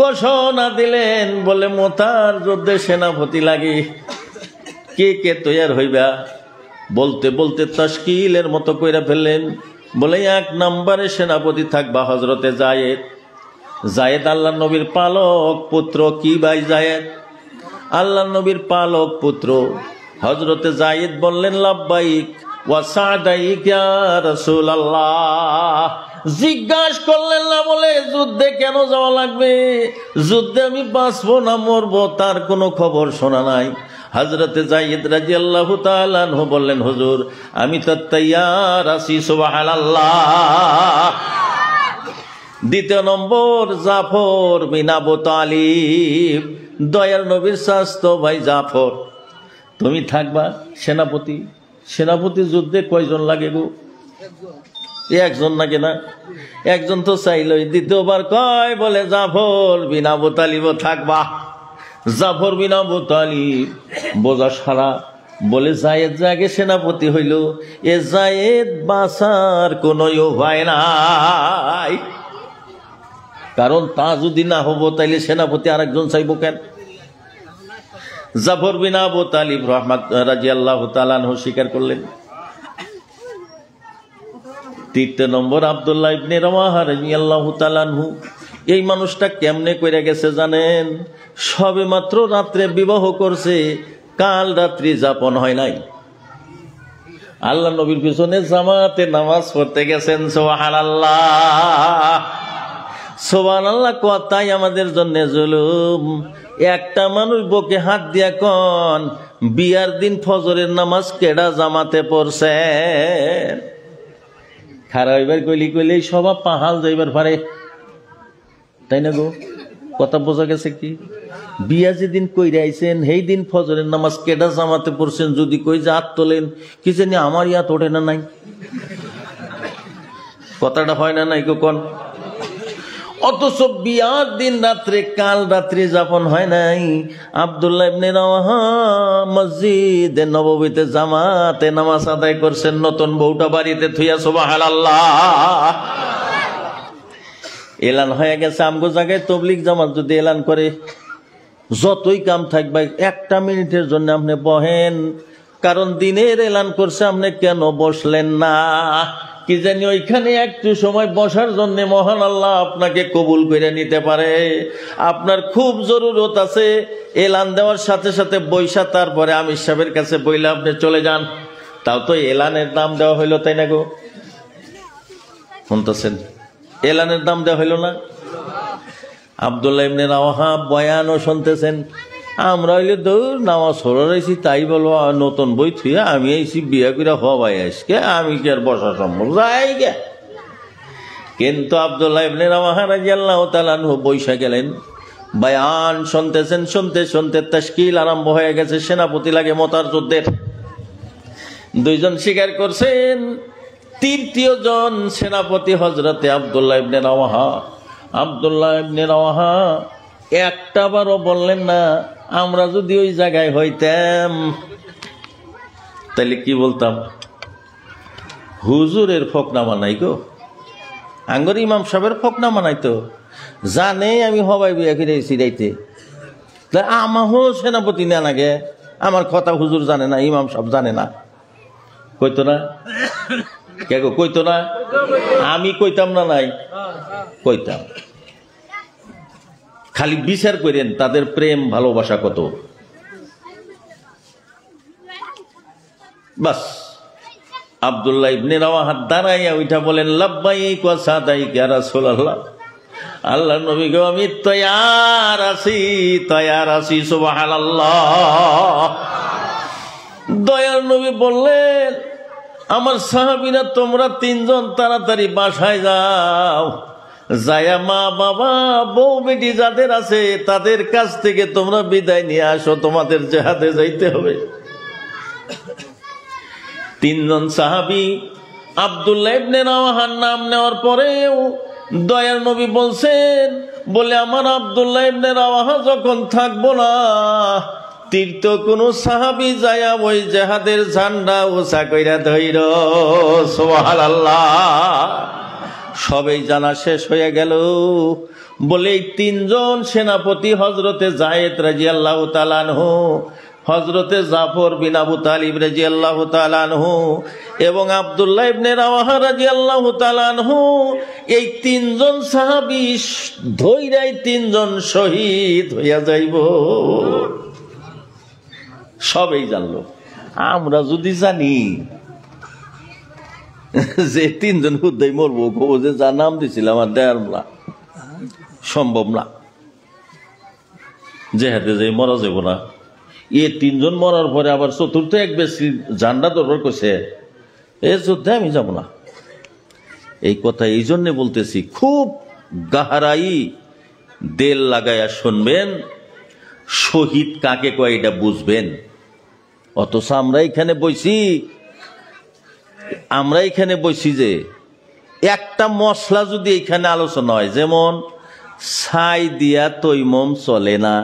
ঘোষণা দিলেন, বলে মুতার যুদ্ধে সেনাপতি লাগে, কে কে তৈয়ার হইবা? বলতে বলতে তাশকিলের মতো কইরা ফেললেন। বলে 1 নম্বরে সেনাপতি থাকবা হযরতে যায়েদ। যায়েদ আল্লাহ নবীর পালক পুত্র। কি ভাই যায়েদ? আল্লাহ নবীর পালক পুত্র। হযরতে যায়েদ বললেন, লাব্বাইক ওয়া সাদাইক ইয়া রাসূলুল্লাহ। জিজ্ঞাসা করলেন না, বলে যুদ্ধে কেন যাওয়া লাগবে? যুদ্ধে আমি বাঁচবো না মরবো তার কোনো খবর শোনা নাই। হযরতে যায়েদ রাদিয়াল্লাহু তাআলা আনহু বললেন, হুজুর আমি তো তৈয়ার আছি। সুবহানাল্লাহ। দ্বিতীয় নম্বর জাফর বিন আবু তালিব, দয়ার নবীর শাস্ত্র ভাই জাফর, তুমি থাকবা সেনাপতি। সেনাপতি যুদ্ধে কয়জন লাগে গো? একজন নাকি না? একজন তো চাইলই। দ্বিতীয়বার কয়, বলে জাফর বিন আবু তালিব থাকবা। জাফর বিন আবু তালিব বোঝা সারা, বলে যায়েদ জাগে সেনাপতি হইল, এ যায়েদ বাঁচার কোনো উপায় নাই। কারণ তা যদি না হবো তাইলে সেনাপতি আরেকজন চাইব কেন? জাফর বিন আবু তালিব রাদিয়াল্লাহু তাআলা আনহু স্বীকার করলেন। তৃতীয় নম্বর আব্দুল্লাহ ইবনে রাওয়াহা রাদিয়াল্লাহু তাআলা আনহু, এই মানুষটা কেমনে কইরা গেছে জানেন? সবে মাত্র রাত্রে বিবাহ করছে, কাল রাত্রি যাপন হয় নাই। আল্লাহ নবীর পিছনে জামাতে নামাজ পড়তে গেছেন। সুবহানাল্লাহ। সুবহানাল্লাহ। কথাই আমাদের জন্য জুলুম। একটা মানুষ বুকে হাত দিয়া কন, বিয়ার দিন ফজরের নামাজ কেডা জামাতে পড়ছে? খারা হইবার কইলেই সবা পাহাল যাইবার পারে, তাই না গো? কথা বোঝা গেছে কি? বিয়া যেদিন কইরা আইছেন সেই দিন ফজরের নামাজ কেডা জামাতে পড়ছেন যদি কই যে হাত তোলেন, কি জানি আমার ইয়াত ওঠে না নাই? কথাটা হয় না নাই গো কোন? অথচ বিয়ার দিন রাত্রে কাল রাত্রি যাপন হয় নাই। আব্দুল্লাহ ইবনে রাওয়াহা মসজিদে নববীতে জামাতে নামাজ আদায় করছেন, নতুন বউটা বাড়িতে থুইয়া। সুবহানাল্লাহ। এলান হয়ে গেছে। আমগো জায়গায় তবলিগ জামাত যদি এলান করে, যতই কাম থাকবে 1 মিনিটের জন্য আপনি বহেন, কারণ দিনের এলান করছে, আপনি কেন বসলেন না? কি জানি ওইখানে একটু সময় বসার জন্য মহান আল্লাহ আপনাকে কবুল করে নিতে পারে। আপনার খুব জরুরত আছে, এলান দেওয়ার সাথে সাথে বৈশা তারপরে আমির সাহেবের কাছে বইলে আপনি চলে যান, তাও তো এলানের দাম দেওয়া হইলো, তাই না গো? শুনতেছেন? এলানের দাম দেওয়া হইল না? আব্দুল্লাহ ইবনে রাওয়াহা বয়ানও শুনতেছেন। আমরা হইলে দৌড় নামাজ সরাইছি, তাই বলবো নতুন বই থুইয়া আমি আইছি বিয়া করে হবাই আজকে, আমি কি আর বসা সম্ভব? যাই গে। কিন্তু আব্দুল্লাহ ইবনে রাওয়াহা রাদিয়াল্লাহু তাআলা আনহু বৈশা গেলেন, বয়ান শুনতেছেন। শুনতে শুনতে তাশকিল আরম্ভ হয়ে গেছে, সেনাপতি লাগে মুতার যুদ্ধের। 2 জন স্বীকার করছেন, তৃতীয় জন সেনাপতি হযরতে আব্দুল্লাহ ইবনে রাওয়াহা। আব্দুল্লাহ ইবনে রাওয়াহা একটাবারও বললেন না, আমরা যদি ওই জায়গায় হইতাম তাহলে কি বলতাম? হুজুরের ফকনামা নাই গো, আঙ্গর ইমাম সাহেবের ফকনামা নাই তো, জানে আমি হবাই বিয়া করে সিরাইতে, আমাহো সেনাপতি না লাগে, আমার কথা হুজুর জানে না, ইমাম সাহেব জানে না, কইতো না? কে গো কইতো না? আমি কইতাম না? নাই কইতাম। খালি বিচার করেন তাদের প্রেম ভালোবাসা কত। বাস আব্দুল্লাহ ইবনে রাওয়াহা দাঁড়াইয়া উঠা বলেন, লাব্বাইক ওয়া সাদাইক ইয়া রাসূলুল্লাহ। আল্লাহর নবী গো, আমি তৈয়ার আছি, তৈয়ার আছি। সুবহানাল্লাহ। দয়ার নবী বললেন, আমার সাহাবীরা তোমরা 3 জন তাড়াতাড়ি বাসায় যাও, যায়া মা বাবা বউ বেটি যাদের আছে তাদের কাছ থেকে তোমরা বিদায় নিয়ে আসো, তোমাদের জিহাদে যাইতে হবে। তিনজন সাহাবী আব্দুল্লাহ ইবনে রাওয়াহার নাম নেওয়ার পরেও দয়ার নবী বলছেন, বলে আমার আব্দুল্লাহ ইবনে রাওয়াহা যখন থাকবো না, তীর্থ কোন সাহাবী যায়া ওই জিহাদের ঝান্ডা উঁচা কইরা ধইর। সুবহানাল্লাহ। সবেই জানা শেষ হয়ে গেল। বলে এই তিনজন সেনাপতি হযরতে যায়েদ রাদিয়াল্লাহু তাআলা আনহু, হযরতে জাফর বিন আবু তালিব রাদিয়াল্লাহু তাআলা আনহু এবং আব্দুল্লাহ ইবনে রাওয়াহা রাদিয়াল্লাহু তাআলা আনহু, এই তিনজন সাহাবী ধইরাই তিনজন শহীদ হইয়া যাইব। সবেই জানলো। আমরা যদি জানি যে তিনজন হুদ্দাই মরবো, যে যা নাম দিছিলাম আর দেয়ার না, সম্ভব না, জেহাদে যাই মরা যাব না। এ তিনজন মরার পরে আবার চতুর্থ এক বেশি ঝান্ডা দরবার করছে, এ যুদ্ধে আমি যাব না। এই কথা এই জন্যে বলতেছি, খুব গাহারাই দেল লাগাইয়া শুনবেন, শহীদ কাকে কয় এটা বুঝবেন। অথচ আমরা এখানে বইছি যে একটা মশলা যদি এখানে আলোচনা হয়, যেমন ছাই দিয়া তৈমম চলে না,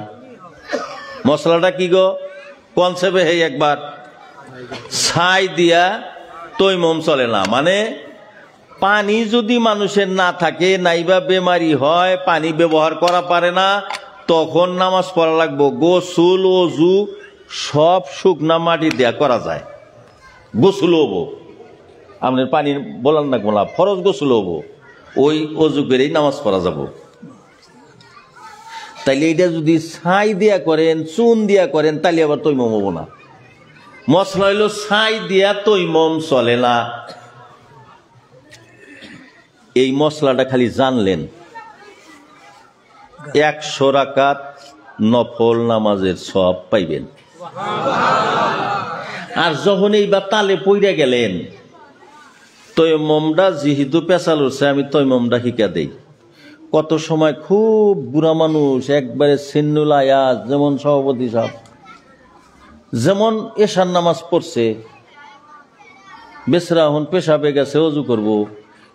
মশলাটা কি গো? কনসেপ্টে হেই একবার, ছাই দিয়া তৈমম চলে না, মানে পানি যদি মানুষের না থাকে, নাইবা বেমারি হয়, পানি ব্যবহার করা পারে না, তখন নামাজ পড়া লাগবো। গোসল ওযু সব শুকনা মাটি দেয়া করা যায়। গোসল হবো, আপনার পানি বলার না বলা, ফরজ গোসল হবো, ওই অজু করেই নামাজ পড়া যাব। তাইলে এটা যদি ছাই দিয়া করেন, চুন দিয়া করেন, তাইলে আবার তৈমম হবো না। মশলা হইল ছাই দিয়া তৈমম চলে না। এই মশলাটা খালি জানলেন, 100 রাকাত নফল নামাজের সওয়াব পাইবেন। আর যখন এইবার তালে পইরা গেলেন, তৈমমটা যেহেতু পেশাল হচ্ছে, আমি তৈমমটা শিখা দেই। কত সময় খুব বুড়া মানুষ, একবারে সিন্নুল আয়াজ, যেমন সভাপতি সাহেব, যেমন এশার নামাজ পড়ছে, বেসরা এখন পেশাবে গেছে, অজু করব,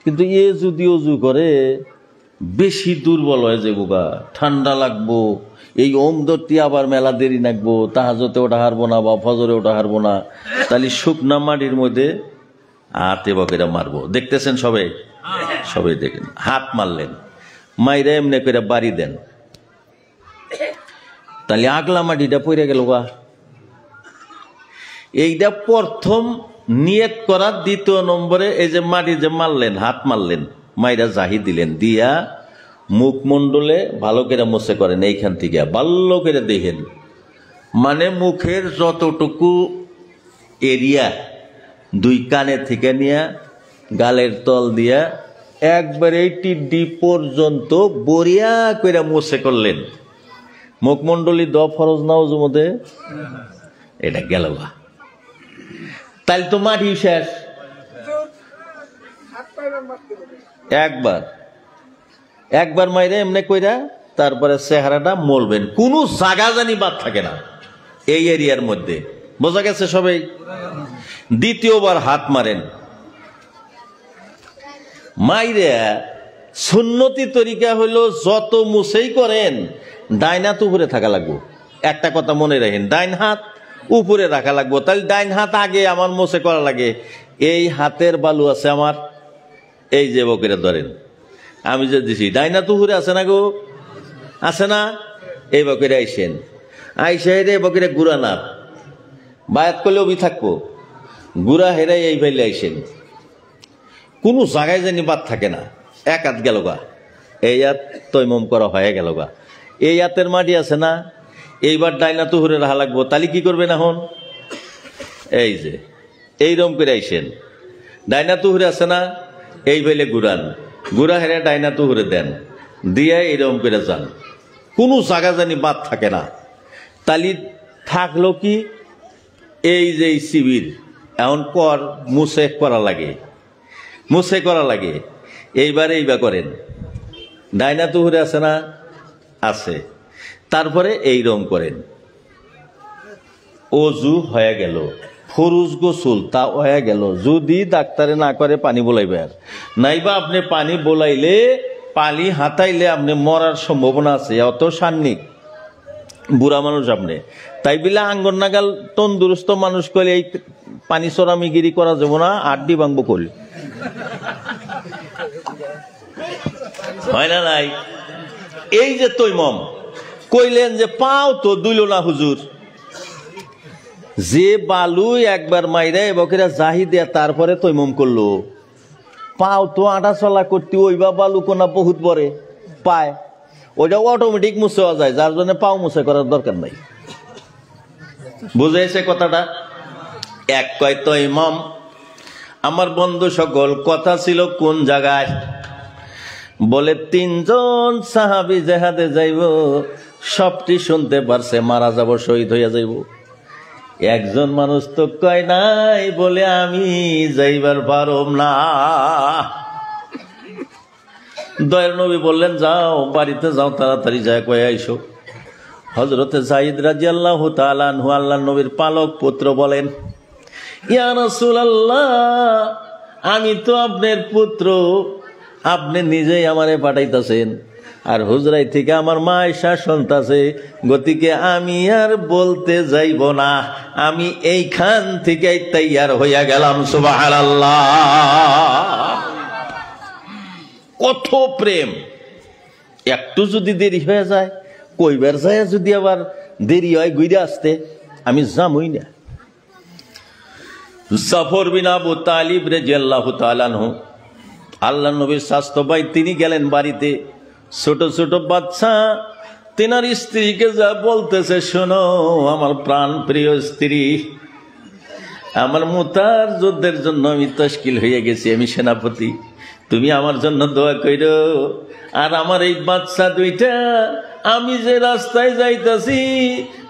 কিন্তু এ যদি অজু করে বেশি দুর্বল হয়ে যাবো গা, ঠান্ডা লাগবো, এই ওম ধরতে আবার মেলা দেরি লাগবো, তাহাজ্জুদে ওঠা হারবো না বা ফজরে ওঠা হারবো না, তাহলে শুকনা মাটির মধ্যে হাতে বকেরা মারবো। দেখতেছেন সবাই? সবাই দেখেন। হাত মারলেন, মাইরা এমনি করে বাড়ি দেন, তাহলে আগলা মাটিটা পড়ে গেল গা। এইটা প্রথম নিয়ত করা। দ্বিতীয় নম্বরে এই যে মাটি যে মারলেন, হাত মারলেন, মাইরা জাহি দিলেন, দিয়া মুখমণ্ডলে ভালো করে মুছে করেন। এইখান থেকে ভালো করে দেখেন, মানে মুখের যতটুকু এরিয়া, দুই কানে থেকে নিয়ে গালের তল দিয়া একবারে টিডি পর্যন্ত বরিয়া করে মুছে করলেন। মুখমণ্ডলী দ ফরজ না ওযুর মধ্যে, এটা গেল গা। তাইলে তো মাটি শেষ। একবার মাইরে এমনি কইরা তারপরে চেহারাটা মলবেন, কোনো জায়গা জানি বাদ থাকে না এই এরিয়ার মধ্যে। বোঝা গেছে সবাই? দ্বিতীয়বার হাত মারেন, মাইরে সুন্নতি তরিকা হইল যত মুছেই করেন ডাইন হাত উপরে থাকা লাগবো। একটা কথা মনে রাখেন, ডাইন হাত উপরে রাখা লাগবো। তাহলে ডাইন হাত আগে আমার মুছে করা লাগে। এই হাতের বালু আছে আমার, এই যে বকেরা ধরেন, আমি যে দিছি ডাইন হাত উপরে আছে না গো, আছে না? এই বকেরা আইসেন, আইসা হেরে বকেরা গুড়া না বায়াত করলে অবি থাকবো, গুড়া হেরাই এই ফাইলে আইসেন, কোনো জায়গায় জানি বাদ থাকে না। এক হাত গেল গা, এই হাত তৈমম করা হয়ে গেল গা। এই হাতের মাটি আছে না, এইবার ডাইনা তুহুরে রাখা লাগবো। তাহলে কি করবেন এখন? এই যে এইরকম করে আইসেন, ডাইনা তুহুরে আছে না, এই ফাইলে গুড়ান, গুড়া হেরে ডাইনা তুহুরে দেন, দিয়ে এইরকম করে যান, কোনো জায়গা জানি বাদ থাকে না। তাহলে থাকলো কি, এই যে শিবির এখন কর মুছে করা লাগে, মুছে করা লাগে। এইবার এইবার করেন, ডাইনা তুহুরে আছে না? আছে। তারপরে এইরকম করেন, অজু হয়ে গেল, ফরজ গোসল তা হয়ে গেল, যদি ডাক্তারে না করে পানি বলাইবে, আর নাইবা আপনি পানি বলাইলে পানি হাতাইলে আপনি মরার সম্ভাবনা আছে, অত সান্নিক বুড়া মানুষ আপনি, তাই বলে আঙ্গর নাগাল তন্দুরস্ত মানুষ করে এই পানি চড়ামিগিরি করা যাবো না, আড্ডি ভাঙবো করি, হয় না? নাই এই যে তৈমম কইলেন যে পাও তো দুইল না হুজুর, যে বালু একবার মাইরা এবকেরা জাহি দেয়া তারপরে তৈমম করলো, পাও তো আটা চলা করতে ওইবা বালু কোনা বহুত বড়ে পায়, ওইটা অটোমেটিক মুছে যায়, যার জন্য পাও মুছে করার দরকার নাই। বুঝেছে কথাটা? এক কয় তৈমম। আমার বন্ধু সকল, কথা ছিল কোন জায়গায়? বলে 3 জন সাহাবী জেহাদে যাইব, সবটি শুনতে পারছে, মারা যাব, শহীদ হইয়া যাইব। একজন মানুষ তো কয় নাই, বলে আমি যাইবার পারব না। দয়ার নবী বললেন, যাও বাড়িতে যাও, তাড়াতাড়ি যায় কয়ে আইসো। হযরতে যায়েদ রাদিয়াল্লাহু তাআলা আনহু আল্লাহর নবীর পালক পুত্র বলেন, ইয়া রাসূলুল্লাহ, আমি তো আপনার পুত্র, আপনি নিজেই আমারে পাঠাইতেছেন, আর হুজরাই থেকে আমার মা আয়েশা শুনতাছে, গতিকে আমি আর বলতে যাইব না, আমি এইখান থেকে তৈয়ার হইয়া গেলাম। সুবহানাল্লাহ, কত প্রেম! একটু যদি দেরি হয়ে যায়, কইবার যায় যদি আবার দেরি হয় ঘুরে আসতে, আমি যামই না। জাফর বিন আবু তালিব রাদিয়াল্লাহু তাআলা আনহু আল্লাহর নবীর স্বাস্থ্য ভাই, তিনি গেলেন বাড়িতে, ছোট ছোট বাচ্চা তেনার স্ত্রীকে যা বলতেছে, শোনো আমার প্রাণ প্রিয় স্ত্রী, আমার মুতার যুদ্ধের জন্য আমি তশকিল হয়ে গেছি, আমি সেনাপতি, তুমি আমার জন্য দোয়া কইরো, আর আমার এই বাচ্চা দুইটা, আমি যে রাস্তায় যাইতাছি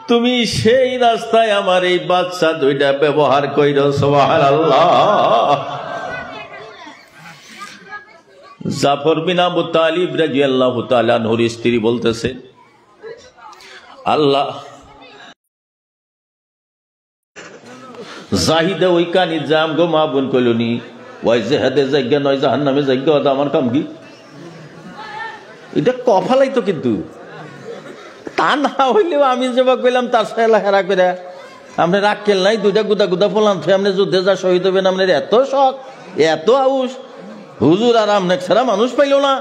তুমি সেই রাস্তায় আমার এই বাচ্চা দুইটা ব্যবহার কইরো। সুবহানাল্লাহ। জাফর বিন আবু তালিব রাদিয়াল্লাহু তাআলা আনহুর স্ত্রী বলতেছে, আল্লাহ জাহিদে ওই কানি জাম গো মা বোন কইলনি, ওই জেহাদে জায়গা নয় জাহান্নামে জায়গা, ওটা আমার কাম কি? এটা কফালাই তো, কিন্তু তা না হইলেও আমি যেবা কইলাম তার সাথে হেরা করে আপনি রাখেন নাই, দুইটা গুদা গুদা ফলান, আপনি যুদ্ধে যা শহীদ হবেন, আপনার এত শখ, এত আউস, হুজুর আর আমনে ছাড়া মানুষ পাইল না,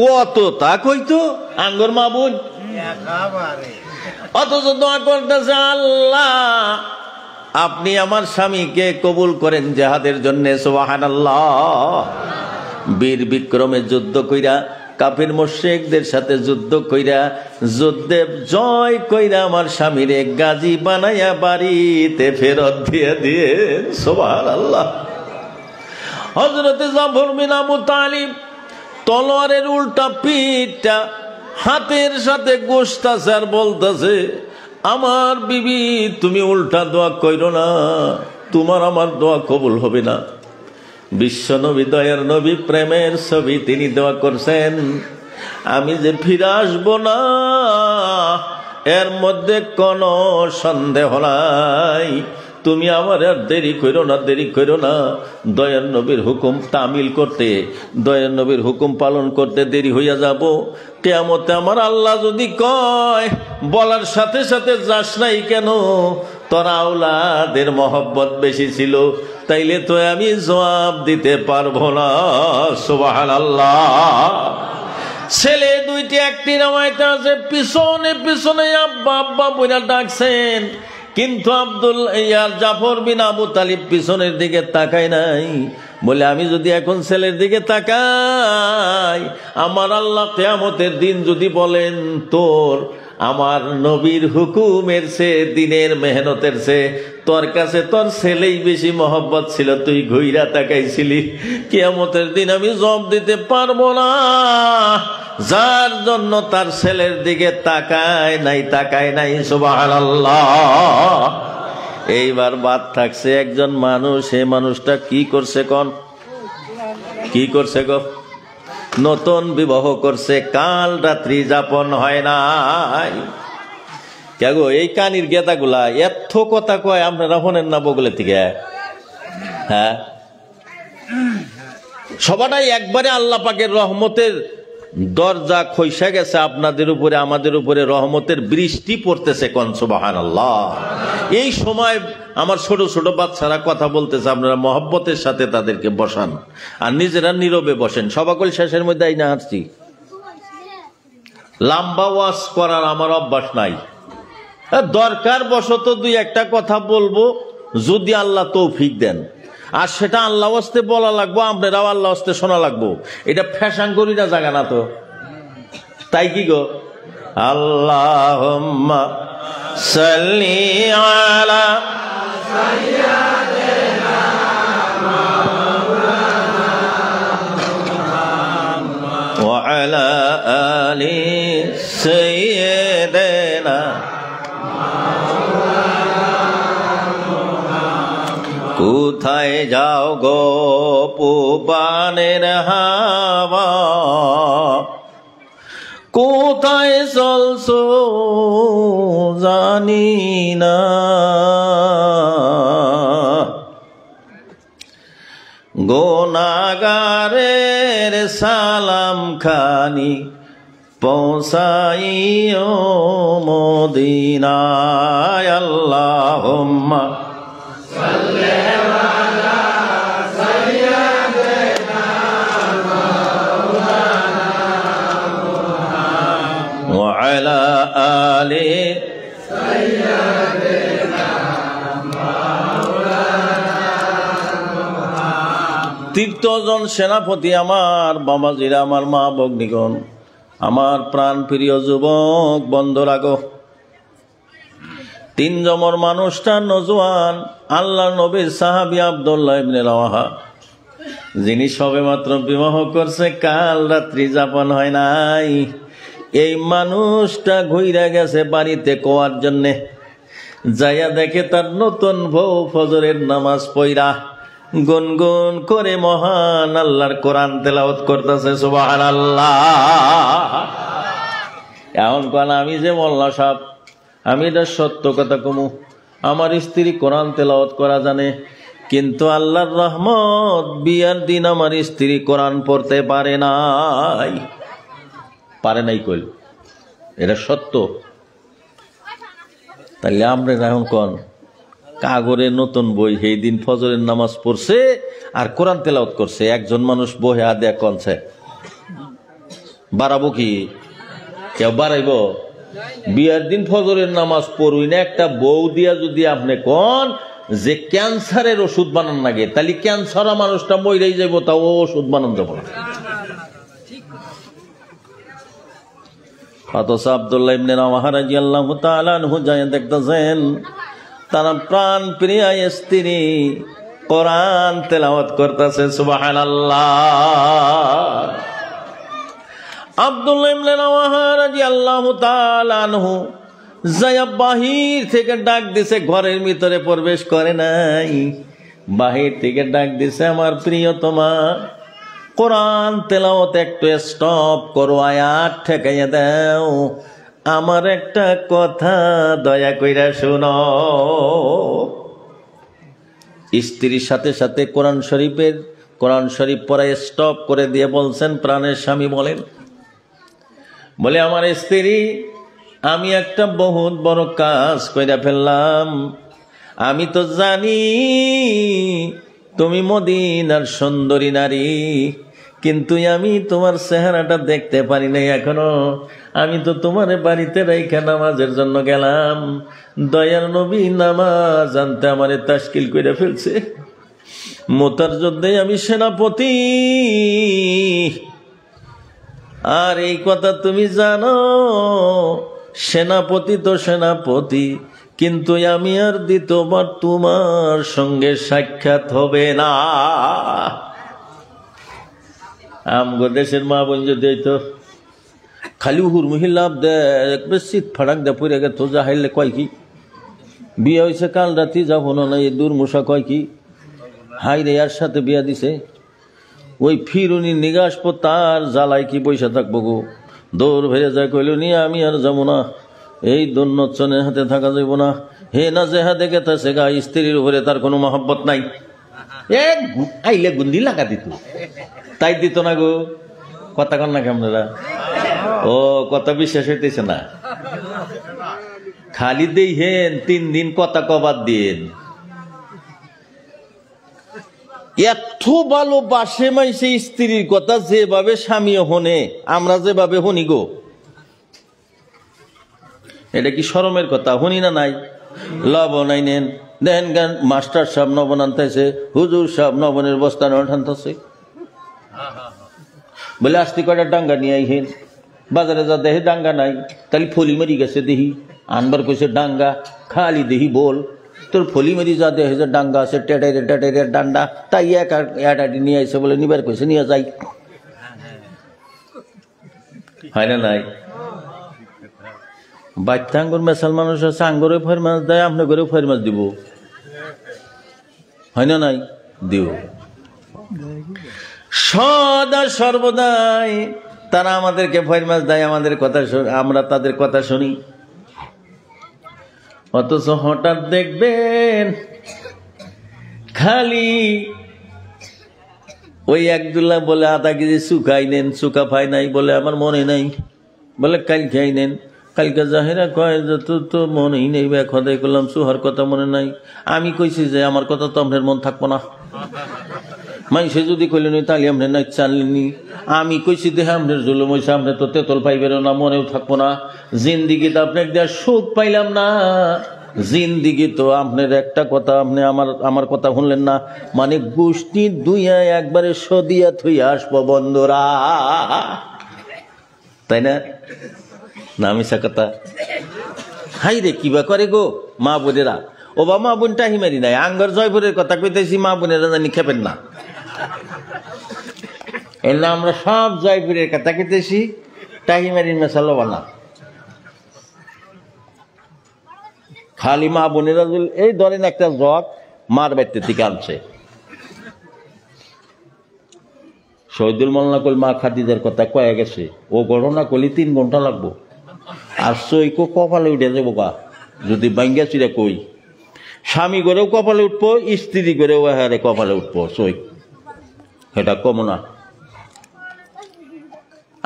কত তা কইতো আঙ্গর মা বোন, অথচ দোয়া করতেছে, আল্লাহ আপনি আমার স্বামীকে কবুল করেন জেহাদের জন্য। সুবহানাল্লাহ। বীর বিক্রমে যুদ্ধ কইরা, কাফির মুশরিকদের সাথে যুদ্ধ কইরা, যুদ্ধে জয় কইরা আমার স্বামীরে গাজী বানাইয়া বাড়িতে ফেরত দিয়ে দিয়ে। সুবহানাল্লাহ। হযরতে জাফর বিন আবু তালিব তলোয়ারের উল্টা পিঠটা হাতের সাথে গোশতাছে আর বলতেছে, আমার বিবি তুমি উল্টা দোয়া কইরো না, তোমার আমার দোয়া কবুল হবে না। বিশ্ব নবী, দয়ার নবী, প্রেমের ছবি তিনি দোয়া করছেন, আমি যে ফিরে আসবো না এর মধ্যে কোনো সন্দেহ নাই, তুমি আমার আর দেরি করো না, দেরি করো না। দয়ার নবীর হুকুম তামিল করতে, দয়ার নবীর হুকুম পালন করতে দেরি হইয়া যাব। কিয়ামতে আমার আল্লাহ যদি কয়, বলার সাথে সাথে যাস নাই কেন, তোর আওলাদের মহব্বত বেশি ছিল, তাইলে তো আমি জবাব দিতে পারবো না। সুবহানাল্লাহ। ছেলে দুইটি, একটি রাওয়ায়াতে আছে পিছনে পিছনে আব্বা আব্বা বইলা ডাকছেন, কিন্তু জাফর বিন আবু তালিব পিছনের দিকে তাকায় নাই। বলে আমি যদি এখন ছেলের দিকে তাকাই, আমার আল্লাহ কিয়ামতের দিন যদি বলেন, তোর আমার নবীর হুকুমের চেয়ে, দিনের মেহনতের চেয়ে তোর কাছে তোর ছেলেই বেশি মহব্বত ছিল, তুই ঘুইরা তাকাইছিলি, কিয়ামতের দিন আমি জবাব দিতে পারবো না। যার জন্য তার ছেলের দিকে তাকায় নাই, তাকায় নাই। সুবহানাল্লাহ। এইবার বাদ থাকছে একজন মানুষ, এই মানুষটা কি করছে, কোন কি করছে গো? নতুন বিবাহ করছে, কাল রাত্রি যাপন হয় নাই। কেগো এই কানির গেদাগুলা এত কথা কয়, আপনারা শোনেন না বগলে থেকে? হ্যাঁ, সবাই একবারে আল্লাহ পাকের রহমতের দরজা খইসা গেছে আপনাদের উপরে, আমাদের উপরে রহমতের বৃষ্টি পড়তেছে। কোন সুবহানাল্লাহ। এই সময় আমার ছোট ছোট বাচ্চারা কথা বলতেছে, আপনারা মহব্বতের সাথে তাদেরকে বসান আর নিজেরা নীরবে বসেন। সবাকল শেষের মধ্যে আইনা আসছি। লম্বা ওয়াজ করার আমার অভ্যাস নাই, দরকার বশত দুই একটা কথা বলবো যদি আল্লাহ তৌফিক দেন, আর সেটা আল্লাহ ওয়াস্তে বলা লাগবো, আপনারাও আল্লাহ ওয়াস্তে শোনা লাগবো। এটা ফ্যাশন করি না জায়গা না তো, তাই কি গো? আল্লাহুম্মা সাল্লি আলা সাইয়্যিদিনা ওয়া আলা আলি সাইয়্যিদিনা। কোথায় যাও গো পুবানের হাওয়া, কোথায় চলছো জানি না, গুনাহগারের সালাম খানি পৌঁছাইও মদিনায়। আল্লাহুম্মা সাল্লি আলা সাইয়্যিদিনা মাওলানা মুহাম্মদ ওয়া আলা আলি সাইয়্যিদিনা মাওলানা মুহাম্মদ। তীর্থজন সেনাপতি আমার বাবাজিরা, আমার মা ভগ্নীগণ, আমার প্রাণ প্রিয় যুবক বন্ধুরা গো, তিন জমর মানুষটা নজওয়ান আল্লাহ নবীর সাহাবী আব্দুল্লাহ ইবনে রাওয়াহা, যিনি সবে মাত্র বিবাহ করছে, কাল রাত্রি যাপন হয় নাই। এই মানুষটা ঘুরে গেছে বাড়িতে কোয়ার জন্যে, যাইয়া দেখে তার নতুন বউ ফজরের নামাজ পড়া গুনগুন করে মহান আল্লাহর কোরআন তেলাওয়াত করতেছে। সুবহানাল্লাহ। এখন কোন আমি যে মোল্লা সাহেব, আমি এটা সত্য কথা কমু, আমার স্ত্রী কোরআন তেলাওয়াত করা জানে, কিন্তু আল্লাহর রহমত বিয়ার দিন আমার স্ত্রী কোরআন পড়তে পারে নাই কইল, এটা সত্য। তাহলে আমরা এখন কোন কাগরে নতুন বই, সেই দিন ফজরের নামাজ পড়ছে আর কোরআন তেলাওয়াত করছে, একজন মানুষ বহে আদেয়া কনছে, বাড়াবো কি? কেউ বাড়াইব? বিয়ার দিন ফজরের নামাজ পড়ুই না, একটা বউ দিয়া যদি আপনি কোন যে ক্যান্সারের ওষুধ বানান লাগে, তাহলে ক্যান্সার মানুষটা মইরাই যাইব, তা ও ওষুধ বানান যাব না। অথচ আব্দুল্লাহ ইবনে রাওয়াহা রাদিয়াল্লাহু তাআলা আনহু যায় দেখতেছেন তার প্রাণ প্রিয়া স্ত্রী কোরআন তেলাওয়াত করতেছে। সুবহানাল্লাহ। আব্দুল্লাহ ইবনে রাওয়াহা রাদিয়াল্লাহু তাআলা আনহু যায়া বাহির থেকে ডাক দিছে, ঘরের ভিতরে প্রবেশ করে নাই, বাহির থেকে ডাক দিছে, আমার প্রিয়তমা কোরআন তেলাওয়াত একটু স্টপ করো, আয়াত ঠেকাইয়া দাও, আমার একটা কথা দয়া কইরা শুনো। স্ত্রীর সাথে সাথে কোরআন শরীফ পড়া স্টপ করে দিয়ে বলছেন, প্রাণের স্বামী বলেন, বলে আমার স্ত্রী, আমি একটা বহুত বড় কাজ কইরা ফেললাম। আমি তো জানি তুমি মদিনার সুন্দরী নারী, কিন্তু আমি তোমার চেহারাটা দেখতে পারি নাই এখনো। আমি তো তোমার বাড়িতে রাইখা নামাজের জন্য গেলাম, দয়ার নবী নামাজ আনতে আমারে তাশকিল কইরা ফেলছে। মোতার যুদ্ধে আমি সেনাপতি, আর এই কথা তুমি জানো, সেনাপতি তো সেনাপতি, কিন্তু আমি আর দ্বিতীয়বার তোমার সঙ্গে সাক্ষাৎ হবে না। আমগো দেশের মা বোন যদি হইতো খালি হুর মহিলাভ দে একবার শীত ফাড়াক দে পড়ে গে তো যাহাইলে কয় কি বিয়ে হয়েছে কাল রাতি যাবো না, এই দূর মশা কয় কি হাই রে, আর সাথে বিয়া দিছে, ওই ফিরুনি নিগাস পো তার জ্বালাই কি পয়সা থাকবো গো, দৌড় ভেড়ে যায়, কইল নিয়ে আমি আর যাবো না, এই দন্নচনের হাতে থাকা যাইব না। হে না যে হা দেখে তাছে গা স্ত্রীর উপরে তার কোনো মহব্বত নাই, আইলে গুন্দি লাগা দিত, তাই দিত না গো। কথা কন না আপনারা? ও কথা বিশ্বাস হইতেছে না? খালি দেহেন 3 দিন কথা কবাদ দিন। এত ভালোবাসে মাইসে স্ত্রীর কথা, যেভাবে স্বামী হনে আমরা যেভাবে হনি গো, এটা কি শরমের কথা? হনি না নাই? লবণ আইনেন, দেখেন গান মাস্টার সাহেব নবন আনতেছে, হুজুর সাহেব নবনের বস্তা আনতেছে, বলে আস্তে কয়টা ডাঙ্গা নিয়ে আইহেন। বাজারে যা দেখে ডাঙ্গা নাই, তাহলে ফলি মারি গেছে দেহি, আনবার কইছে ডাঙ্গা, খালি দেহি বল তোর ফলি মারি যা দেখে যে ডাঙ্গা আছে, টেটাইরে ডান্ডা, তাই একাটি নিয়ে আইসে, বলে নিবার কইছে নিয়ে যাই। হয় না নাই? বাচ্চা আঙ্গুর মেশাল মানুষ আছে, আঙ্গুরে ফের মাছ দেয়, আপনার ঘরেও ফের মাছ দিব, হয় না নাই? দিব। সদা সর্বদাই তারা আমাদেরকে ফের মাছ দেয়, আমাদের কথা আমরা তাদের কথা শুনি। অথচ হঠাৎ দেখবেন খালি ওই একদুল্লাহ বলে আধা কেজি শুকাই নেন, শুকা পাই নাই, বলে আমার মনে নাই, বলে কাল খাই নেন, কালকে জাহেরা কয় যে তো মনেই নেই, খদাই করলাম সুহার কথা মনে নাই। আমি কইছি যে আমার কথা তো আপনার মন থাকবো না, মাইসে যদি কইলেন তাহলে আপনার নাই চানলেনি। আমি কইছি দেখে আপনার জুলুম হয়েছে, আপনার তো তেতল পাইবেন না, মনেও থাকবো না। জিন্দিগিতে আপনার দেওয়ার সুখ পাইলাম না, জিন্দিগি তো আপনার একটা কথা, আপনি আমার কথা শুনলেন না, মানে গোষ্ঠী দুইয়া একবারে সদিয়া থইয়া আসবো বন্ধুরা, তাই না? না মিশা কথা? হাই রে কিবা করে গো মা বোনেরা, ও বা মা বোন টাহি মারি নাই, আঙ্গর জয়পুরের কথা কইতেছি, মা বোনেরা জানি খেপেন না। এলে আমরা সব জয়পুরের কথা কইতেছি, টাহি মারির মেশালো বানা। খালি মা বোনেরা এই ধরেন একটা জগ মার বাড়িতে থেকে আনছে, শহীদুল মোল্লা কল মা খাদিজার কথা কয়ে গেছে, ও ঘটনা করলে 3 ঘন্টা লাগবো, আর সইকো কপালে উঠে যাবো গা যদি বাঙ্গা চিরা কই। স্বামী করেও কপালে উঠবো, স্ত্রী করেও হারে কপালে উঠবো, সই এটা কম না।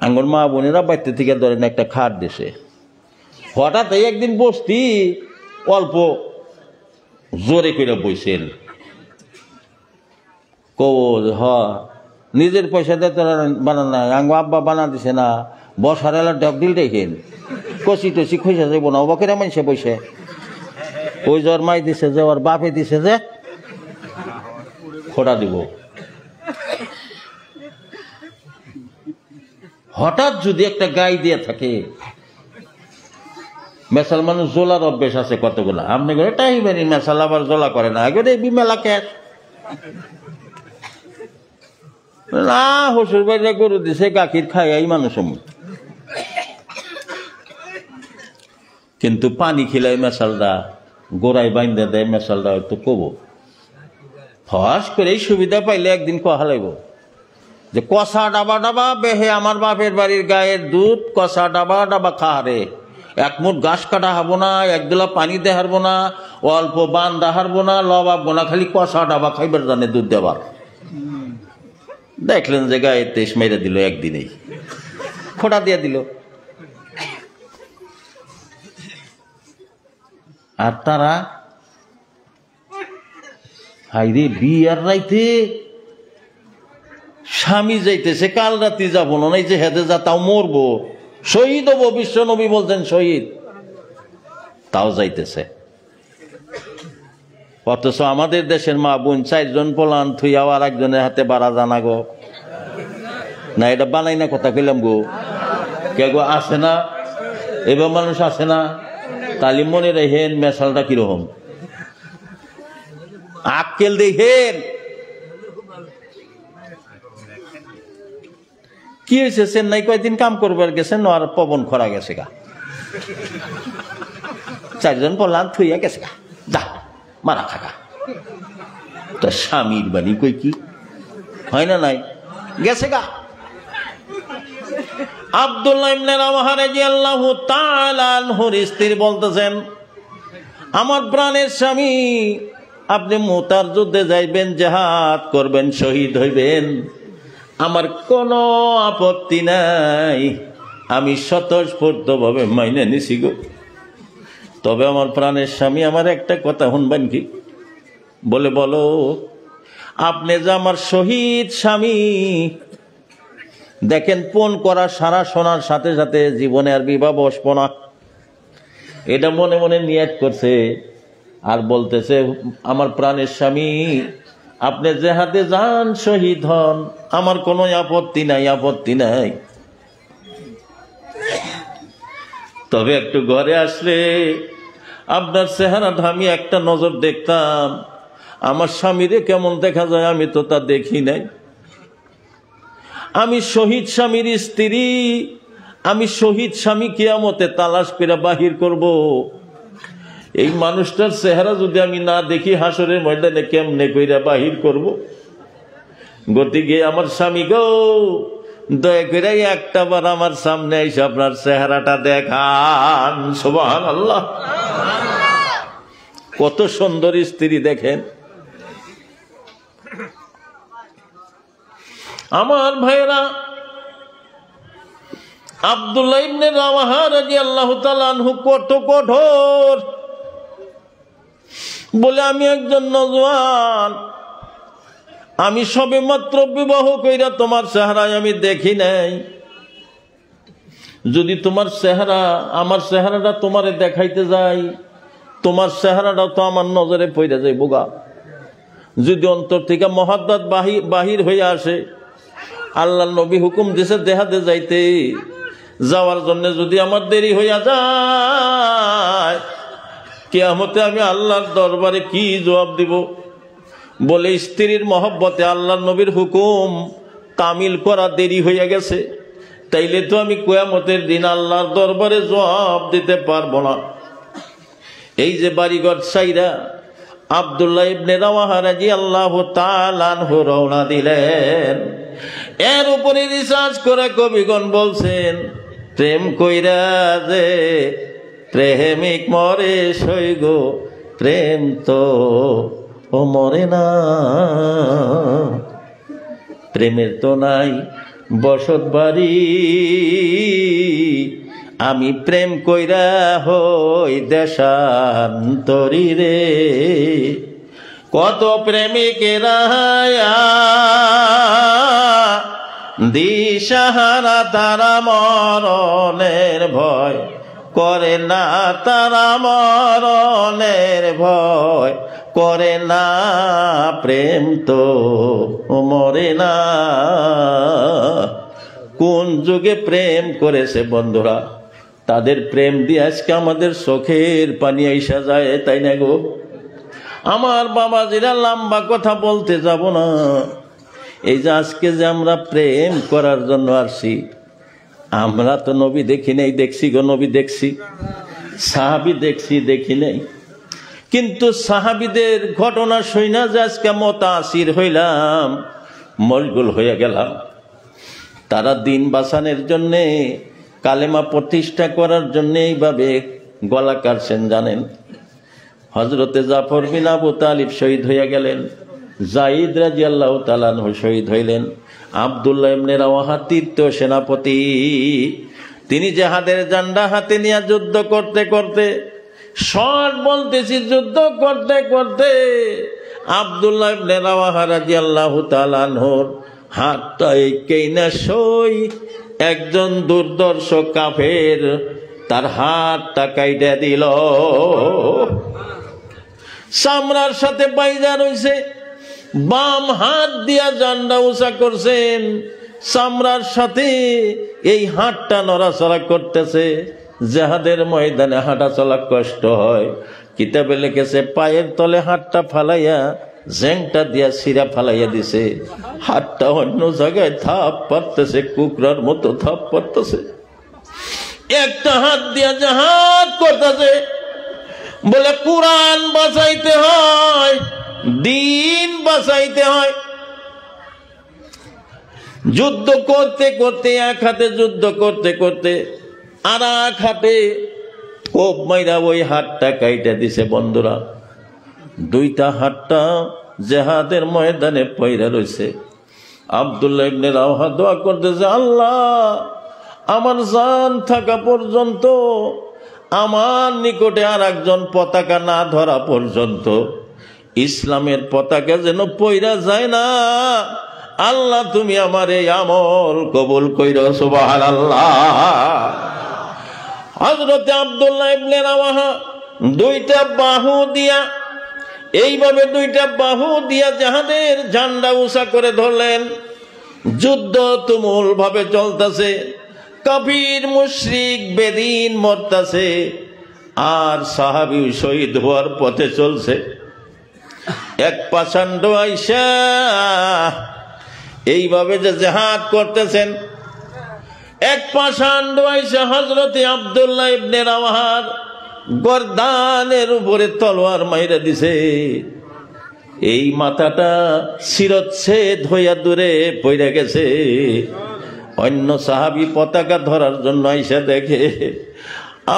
আঙ্গর মা বোনেরা বাড়িতে থেকে ধরেন একটা খাট দেশে, হঠাৎ একদিন বসতি অল্প জোরে করে বইছেন, কব হ নিজের পয়সা দিয়ে তোরা বানান না, আঙ্গ আব্বা বানা দিছে না, বসার এলা ডক দিল দেখেন, কষি টসি খুঁজে যাবো না, অবাকেরা মানুষে বসে ওই জ্বর মাই দিছে যে ওর বাপে দিছে যে খোটা দিব। হঠাৎ যদি একটা গাই দিয়ে থাকে, মেশাল মানুষ জোলার অভ্যেস আছে কতগুলা, আপনি করে টাই বানি মেশাল আবার জোলা করে না, আগে বিমেলা ক্যাশ না, হসুর বাইরে গরু দিছে গাখির খাই এই মানুষ, কিন্তু পানি খিলাই মেশালদা গোড়ায় বাইন্দা দেয়, মেশালদা হয়তো কব ফস করে সুবিধা পাইলে একদিন কহা লাগব যে কষা ডাবা ডাবা বেহে আমার বাপের বাড়ির গায়ের দুধ, কষা ডাবা ডাবা খাহারে, এক মুঠ ঘাস কাটা হবো না, একদুলা পানি দেহারবো না, অল্প বান দাহারবো না, লবাবো না, খালি কষা ডাবা খাইবার জানে দুধ দেবার। দেখলেন যে গায়ে তেজ মেরে দিল, একদিনেই খোটা দিয়ে দিল। আর তারা হাইরে বিয়ার রাইতে স্বামী যাইতেছে, কাল রাতে যাবো না, এই যে হেদে যা তাও মরবো, শহীদ হবো, বিশ্ব নবী বলছেন শহীদ, তাও যাইতেছে। অথচ আমাদের দেশের মা বোন 4 জন পোলান থুইয়াও আর একজনের হাতে বাড়া জানা গো না, এটা বানাই না কথা কইলাম গো, কে গো আসে না, এবার মানুষ আসে না, তাহলে মনে রেখেন মেশালটা কিরকম, আক্কেল দেখেন কি হয়েছে। চেন্নাই কয়েকদিন কাম করবার গেছেন, আর পবন খরা গেছে গা, 4 জন পোলান থুইয়া গেছে গা, যা মারা খাকা। তো স্বামীর বাণী কই কি হয় না নাই? গেছে গা। আব্দুল্লাহ ইবনে রাওয়াহা রাদিয়াল্লাহু তাআলা আনহুর স্ত্রী বলতেছেন, আমার প্রাণের স্বামী, আপনি মুতার যুদ্ধে যাইবেন, জিহাদ করবেন, শহীদ হইবেন, আমার কোনো আপত্তি নাই, আমি স্বতঃস্ফূর্তভাবে মাইনে নিছি গো। তবে আমার প্রাণের স্বামী, আমার একটা কথা শুনবেন কি? বলে, বলো। আপনি যে আমার শহীদ স্বামী, দেখেন পণ করা সারা শোনার সাথে সাথে জীবনে আর বিবাহ বসবো না, এটা মনে মনে নিয়ত করছে। আর বলতেছে, আমার প্রাণের স্বামী, আপনি জিহাদে যান, শহীদ হন, আমার কোনো আপত্তি নাই, আপত্তি নাই। তবে একটু ঘরে আসলে আপনার চেহারাটা আমি একটা নজর দেখতাম, আমার স্বামীরে কেমন দেখা যায় আমি তো তা দেখি নাই। আমি শহীদ স্বামীর স্ত্রী, আমি শহীদ স্বামী কিয়ামতে তালাশ করে বাহির করব। এই মানুষটার চেহারা যদি আমি না দেখি হাসরের ময়দানে কেমনে কইরা বাহির করব? গতিকে আমার স্বামী গো, দয়া করে একটা বার আমার সামনে এসে আপনার চেহারাটা দেখান। সুবহানাল্লাহ। কত সুন্দর স্ত্রী দেখেন। আমার ভাইরা, আব্দুল্লাহ ইবনে রাওয়াহা রাদিয়াল্লাহু তাআলা আনহু কত কঠোর। বলে, আমি একজন নওজোয়ান, আমি সবে মাত্র বিবাহ কইরা তোমার চেহারায় আমি দেখি নাই। যদি তোমার চেহারা, আমার চেহারাটা তোমারে দেখাইতে যাই, তোমার চেহারাটা তো আমার নজরে পড়ে যাইব গা। যদি অন্তর থেকে মহাব্বত বাহির হয়ে আসে, আল্লাহ নবী হুকুম দিছে দেহাতে যাইতে, যাওয়ার জন্য যদি আমার দেরি হইয়া যায়, কিয়ামতে আমি আল্লাহর দরবারে কি জবাব দিব? বলে, স্ত্রীর মহব্বতে আল্লাহ নবীর হুকুম তামিল করা দেরি হইয়া গেছে, তাইলে তো আমি কিয়ামতের দিন আল্লাহর দরবারে জবাব দিতে পারবো না। এই যে বাড়িঘর সাইরা আব্দুল্লাহ ইবনে রাওয়াহা রাদিয়াল্লাহু তাআলা আনহু রওনা দিলেন। এর উপরে রিসার্চ করে কবিগণ বলছেন, প্রেম কইরা যে প্রেমিক মরে সই গো, প্রেম তো ও মরে না। প্রেমের তো নাই বসত বাড়ি, আমি প্রেম কইরা হই দেশান্তরী রে। কত প্রেমিকেরা দিশাহারা, তারা মরণের ভয় করে না, তারা মরণের ভয় করে না। প্রেম তো মরে না। কোন যুগে প্রেম করেছে বন্ধুরা, তাদের প্রেম দিয়ে আজকে আমাদের চোখের পানি আইসা যায়, তাই না গো? আমার বাবাজিরা, লম্বা কথা বলতে যাব না। এই যে আজকে যে আমরা প্রেম করার জন্য আসছি, আমরা তো নবী দেখি নাই, দেখছি গো নবী দেখছি, সাহাবী দেখছি, দেখি নাই। কিন্তু সাহাবীদের ঘটনা শুইনা যে আজকে মুতাসির হইলাম, মশগুল হয়ে গেলাম। তারা দিন বাঁচানোর জন্যে, কালেমা প্রতিষ্ঠা করার জন্য এইভাবে গলা কাটছেন জানেন। হযরতে জাফর বিন আবু তালিব শহীদ হইয়া গেলেন, যায়েদ রাদিয়াল্লাহু তাআলা আনহু শহীদ হইলেন, আব্দুল্লাহ ইবনে রাওয়াহা তৃতীয় সেনাপতি, তিনি জিহাদের ঝান্ডা হাতে নিয়ে যুদ্ধ করতে করতে, শর্ট বলতেছি, যুদ্ধ করতে করতে আব্দুল্লাহ ইবনে রাওয়াহা রাদিয়াল্লাহু তাআলা আনহুর হাতটা একেই না সই, একজন দুর্ধর্ষ কাফের তার হাতটা কাইটা দিল। চামড়ার সাথে বাইজা রইছে, বাম হাত দিয়া জান্ডা উঁচা করছেন, চামড়ার সাথে এই হাতটা নড়াচড়া করতেছে। জিহাদের ময়দানে হাঁটা চলা কষ্ট হয়। কিতাবে লিখেছে, পায়ের তলে হাতটা ফালাইয়া জ্যাংটা দিয়া সিরা ফালাইয়া দিছে, হাতটা অন্য জায়গায় থাপ পারতেছে, কুকরার মতো থাপ পারতেছে। একটা হাত দিয়া জিহাদ করতেছে। বলে, কুরআন বাঁচাইতে হয়, দিন বাঁচাইতে হয়। যুদ্ধ করতে করতে এক হাতে যুদ্ধ করতে করতে আর এক হাতে কোপ মাইরা ওই হাতটা কাইটা দিছে। বন্ধুরা, দুইটা হাতটা জিহাদের ময়দানে পইরা রইছে। আব্দুল্লাহ ইবনে রাওহা দোয়া করতেছে, আল্লাহ আমার জান থাকা পর্যন্ত, আমার নিকটে আর একজন পতাকা না ধরা পর্যন্ত ইসলামের পতাকা যেন পইরা যায় না। আল্লাহ তুমি আমার এই আমল কবুল কইরো, সুবহানাল্লাহ। হযরত আব্দুল্লাহ ইবনে রাওহা দুইটা বাহু দিয়া, এইভাবে দুইটা বাহু দিয়া জিহাদের ঝান্ডা উঁচা করে ধরলেন। যুদ্ধ তুমুল ভাবে চলতেছে, কাফির মুশরিক বেদিন মরতাছে, আর সাহাবী শহীদ হওয়ার পথে চলছে। এক পাষাণ্ড আইসা এইভাবে যে জিহাদ করতেছেন, এক পাষাণ্ড আইসা হযরতে আব্দুল্লাহ ইবনে রাওহার গর্দানের উপরে তলোয়ার মাইরা দিছে। এই মাথাটা শিরচ্ছেদ হইয়া দূরে পড়ে গেছে। অন্য সাহাবী পতাকা ধরার জন্য আইসা দেখে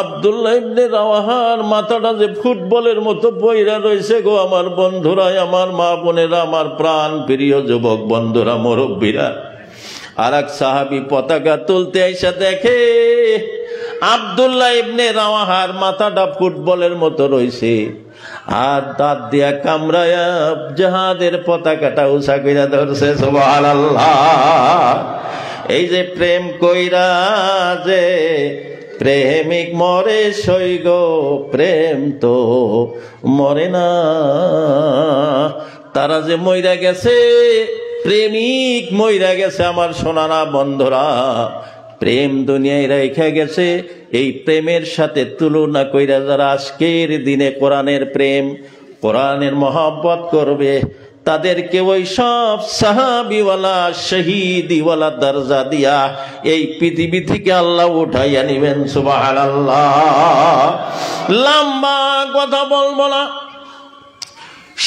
আব্দুল্লাহ ইবনে রাওহার মাথাটা যে ফুটবলের মতো পইরা রয়েছে। গো আমার বন্ধুরা, আমার মা বোনেরা, আমার প্রাণ প্রিয় যুবক বন্ধুরা, মুরব্বীরা, আর এক সাহাবী পতাকা তুলতে আইসা দেখে আব্দুল্লাহ ইবনে রাওহার মাথাটা ফুটবলের মতো রয়েছে, আর দাঁত দিয়া কামড়ায়া জিহাদের পতাকাটা উঁচা কইরা ধরছে। সুবহানাল্লাহ। এই যে প্রেম কইরা যে প্রেমিক মরে সই গো, প্রেম তো মরে না। তারা যে মইরা গেছে, প্রেমিক মইরা গেছে আমার সোনারা বন্ধুরা। প্রেম দুনিয়ায় রেখে গেছে। এই প্রেমের সাথে তুলনা কইরা যারা আজকের দিনে কোরআনের প্রেম, কোরআনের মহব্বত করবে, তাদেরকে ওই সব সাহাবিওয়ালা শহীদিওয়ালা দরজা দিয়া এই পৃথিবী থেকে আল্লাহ উঠাইয়া নিবেন। সুবহানাল্লাহ। লম্বা কথা বলবো না,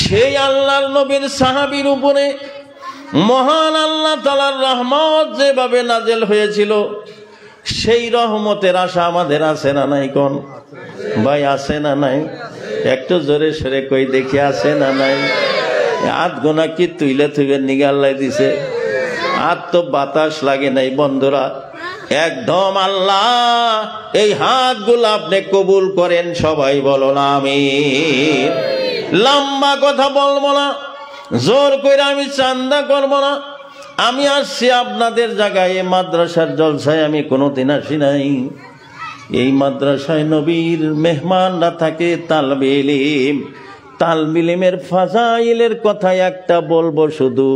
সেই আল্লাহর নবীর সাহাবীর উপরে মহান আল্লাহ তাআলার রহমত যেভাবে নাজেল হয়েছিল, সেই রহমতের আশা আমাদের আছে না নাই? কোন ভাই আছে না নাই? একটু জোরে সরে কই দেখি, আছে না নাই? হাত গোনা কি তুইলে তুইলে নিগাল্লাই দিছে, আর তো বাতাস লাগে নাই। বন্ধুরা, একদম আল্লাহ এই হাতগুলো আপনি কবুল করেন, সবাই বলো না আমিন। লম্বা কথা বলবো না, জোর করে আমি চান্দা করবো না। আমি আসছি আপনাদের জায়গায়, এই মাদ্রাসার জলসায় আমি কোনোদিন আসি নাই। এই মাদ্রাসায় নবীর মেহমানরা থাকে, তালবে ইলম। তালবে ইলমের ফাজাইলের কথা একটা বলবো শুধু,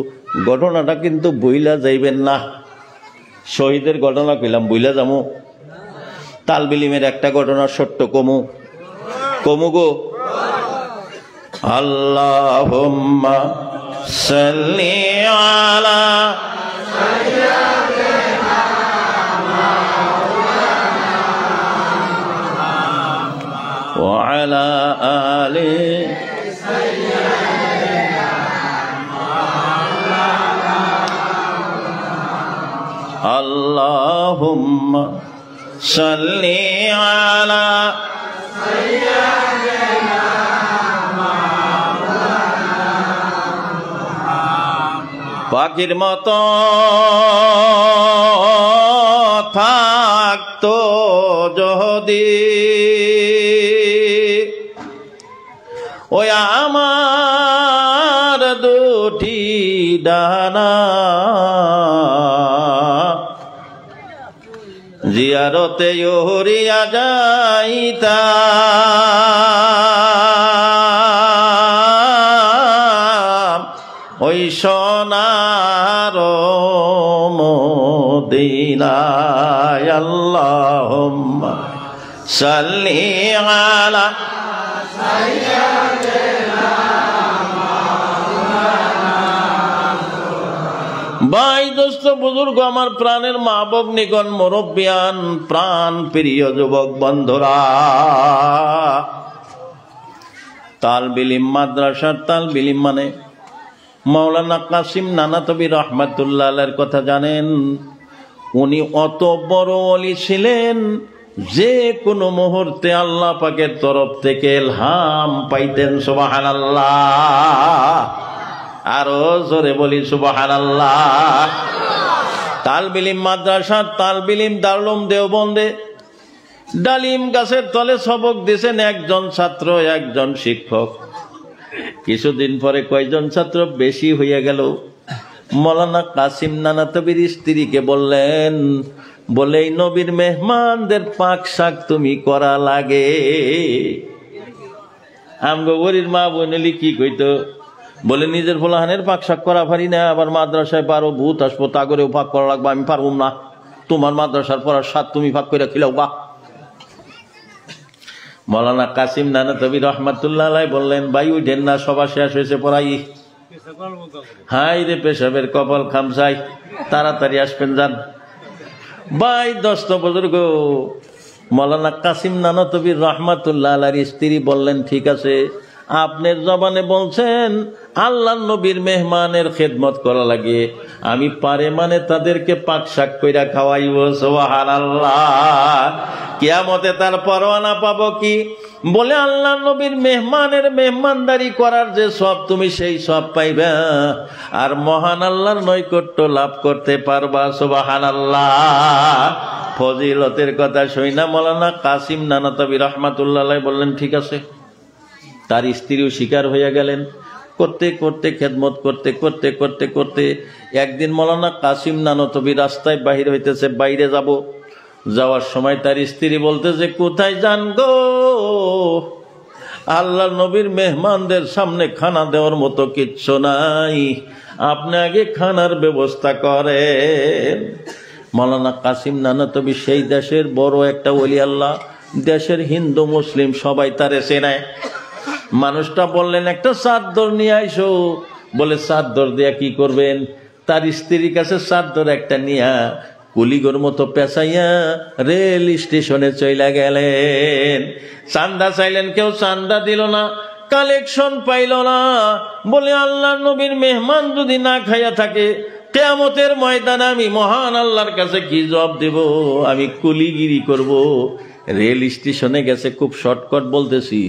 ঘটনাটা কিন্তু বইলা যাইবেন না। শহীদের ঘটনা কইলাম, বইলা যাবো। তালবে ইলমের একটা ঘটনা সত্য কমু গো। আল্লাহুম্মা সাল্লি আলা সাইয়্যিদিনা মাওলানা ওয়া আলা আলি সাইয়্যিদিনা মাওলানা। আল্লাহুম্মা সাল্লি আলা সাইয়্যিদিনা পাখির মতো থাকতো যদি ওই আমার দুটি ডানা, জিয়ারতে উড়িয়া যাইতা ওই সোনার মদিনায়। আল্লাহুম্মা সাল্লি আলা সাইয়্যিদিনা মাওলানা। ভাই, দোস্ত, বুজুর্গ, আমার প্রাণের মা ভগ্নীগণ, মুরব্বিয়ান, প্রাণ প্রিয় যুবক বন্ধুরা, তালবে ইলম মাদ্রাসার তালবে ইলম মানে মাওলানা কাসিম নানাতবি রহমাতুল্লাহ আলাইহির কথা জানেন? উনি অত বড় ওলি ছিলেন, যে কোনো মুহূর্তে আল্লাহ পাকের তরফ থেকে ইলহাম পাইতেন। সুবহানাল্লাহ, আরো জোরে বলি সুবহানাল্লাহ। তালবিলিম মাদ্রাসা, তালবিলিম দারুল দেওবন্দে ডালিম গাছের তলে সবক দিয়েছেন একজন ছাত্র, একজন শিক্ষক। কিছুদিন পরে কয়জন ছাত্র বেশি হইয়া গেল। মাওলানা কাসিম নানাতবির স্ত্রীকে বললেন, বলে এই নবীর মেহমানদের পাক শাক তুমি করা লাগে। আমগো গরির মা বোনেলি কি কইতো, বলে নিজের ফলাহানের পাক শাক করা পারি না, আবার মাদ্রাসায় পারো ভূত আসবো তা করেও পাক করা লাগবে, আমি পারবো না। তোমার মাদ্রাসার পড়ার স্বাদ তুমি পাক করে খিলাও বা। মাওলানা কাসিম নানাতবি রহমাতুল্লাহ আলাইহি বললেন, ভাই উঠেন না, সভা শেষ হয়েছে, পড়াই। হাই রে পেশাবের কপাল খামসাই, তাড়াতাড়ি আসবেন যান। ভাই দোস্ত বুজুর্গ মাওলানা কাসিম নানাতবি রহমাতুল্লাহ আলাইহির স্ত্রী বললেন, ঠিক আছে, আপনার জবানে বলছেন আল্লাহর নবীর মেহমানের খেদমত করা লাগে, আমি পারে মানে তাদেরকে পাক শাক কইরা খাওয়াইব। সুবহানাল্লাহ। কিয়ামতে তার পরোয়ানা পাবো কি? বলে আল্লাহর নবীর মেহমানের মেহমানদারি করার যে সব, তুমি সেই সব পাইবা, আর মহান আল্লাহর নৈকট্য লাভ করতে পারবা। সুবহানাল্লাহ। ফজিলতের কথা শুনা মাওলানা কাসিম নানাতবি রহমাতুল্লাহ আলাইহি বললেন, ঠিক আছে। তার স্ত্রীও শিকার হইয়া গেলেন। করতে করতে খেদমত করতে করতে করতে করতে একদিন মাওলানা কাসিম নানাতবি রাস্তায় বাহির হইতেছে, বাইরে যাব। যাওয়ার সময় তার স্ত্রী বলতেছে, কোথায় যান গো? আল্লাহর নবীর মেহমানদের সামনে খানা দেওয়ার মতো কিচ্ছু নাই, আপনি আগে খানার ব্যবস্থা করেন। মাওলানা কাসিম নানাতবি সেই দেশের বড় একটা ওলি আল্লাহ, দেশের হিন্দু মুসলিম সবাই তারে চেনায়। মানুষটা বললেন, একটা চাদর নিয়ে আইসো। বলে চাদর দিয়া কি করবেন? তার স্ত্রীর কাছে চাদর একটা নিয়া কুলিগোর মতো পেঁচাইয়া রেল স্টেশনে চইলা গেলেন। চান্দা চাইলেন, কেউ চান্দা দিল না, কালেকশন পাইল না। বলে আল্লাহর নবীর মেহমান যদি না খাইয়া থাকে, কিয়ামতের ময়দানে আমি মহান আল্লাহর কাছে কি জবাব দেব? আমি কুলিগিরি করব। রেল স্টেশনে গেছে, খুব শর্টকাট বলতেছি,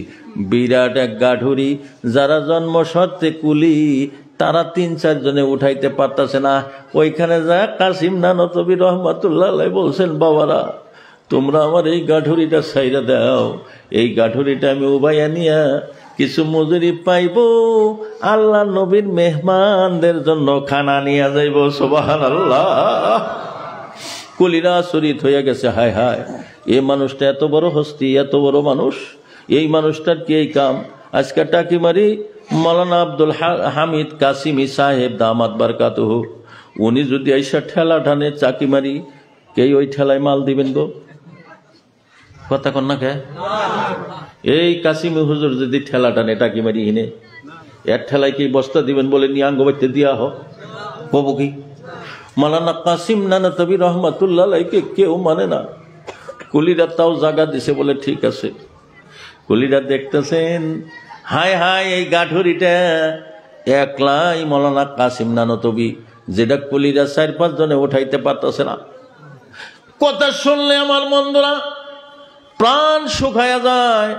বিরাট এক গাঠুরি, যারা জন্ম সত্ত্বে কুলি, তারা ৩-৪ জনে উঠাইতে পারতেছে না। ওইখানে যা কাসিম নানাতবি রহমাতুল্লাহ আলাইহি বলছেন, বাবারা তোমরা আমার এই গাঠুরিটা ছাইরা দাও, এই গাঠুরিটা আমি উবাইয়া নিয়া কিছু মজুরি পাইব, আল্লাহ নবীর মেহমানদের জন্য খানা নিয়ে যাইব। সুবহানাল্লাহ। কুলিরা শরীর হইয়া গেছে, হায় হায়, এই মানুষটা এত বড় হস্তি, এত বড় মানুষ, এই মানুষটার কি এই কাম? আজকে টাকিমারি মাওলানা আব্দুল হামিদ কাসিমি সাহেব দামাত বারকাতুহু, উনি যদি আইসা ঠেলা টানে চাকি মারি, কে ওই ঠেলায় মাল দিবেন গো? কথা কন না কে? এই কাসিমি হুজুর যদি ঠেলা টানে টাকি মারি হিনে, এর ঠেলায় কি বস্তা দিবেন? বলে নিয়ে আঙ্গ বাইতে দিয়া হোক, কব কি? মাওলানা কাসিম নানাতবি রহমাতুল্লাহ আলাইহিকে কেউ মানে না। কুলিরা তাও জায়গা দিছে, বলে ঠিক আছে। কুলিরা দেখতেছেন, হায় হায়, এই গাঠুরিটা একলাই মাওলানা কাসিম নানাতবি, যেটা কুলিরা 4-5 জনে উঠাইতে পারতেছে না। কথা শুনলে আমার বন্ধুরা প্রাণ শুকায়া যায়।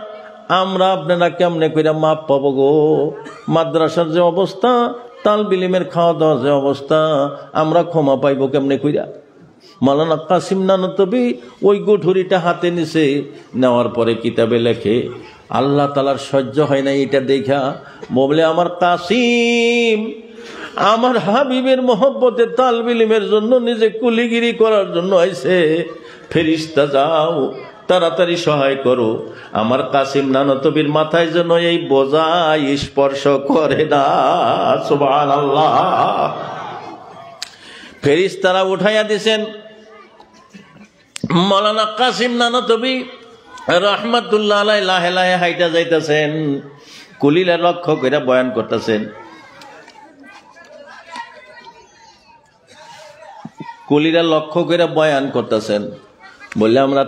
আমরা আপনারা কেমনে কইরা মাপ পাবো গো? মাদ্রাসার যে অবস্থা, তালবিলিমের খাওয়া দাওয়ার যে অবস্থা, আমরা ক্ষমা পাইব কেমনে কইরা? মাওলানা কাসিম নানাতবি ওই গুঠুরিটা হাতে নিছে, নেওয়ার পরে কিতাবে লেখে, আল্লাহ তাআলার সহ্য হয় না এটা দেখা, বলে আমার কাসিম আমার হাবিবের মহব্বতে তালবিলিমের জন্য নিজে কুলিগিরি করার জন্য আইছে, ফেরেশতা যাও তাড়াতাড়ি সহায় করো, আমার কাসিম নানাতবির মাথায় যেন এই বোঝা স্পর্শ করে না। সুবহানাল্লাহ। ফেরেশতারা উঠাইয়া দিছেন। মাওলানা কাসিম নানাতবি রহমাতুল্লাহ আলাইহি লাহে লাহে হাইটা যাইতেছেন, কুলিলা লক্ষ্য করে বয়ান করতেছেন। কুলিরা লক্ষ্য করে বয়ান করতেছেন, বললে আমরা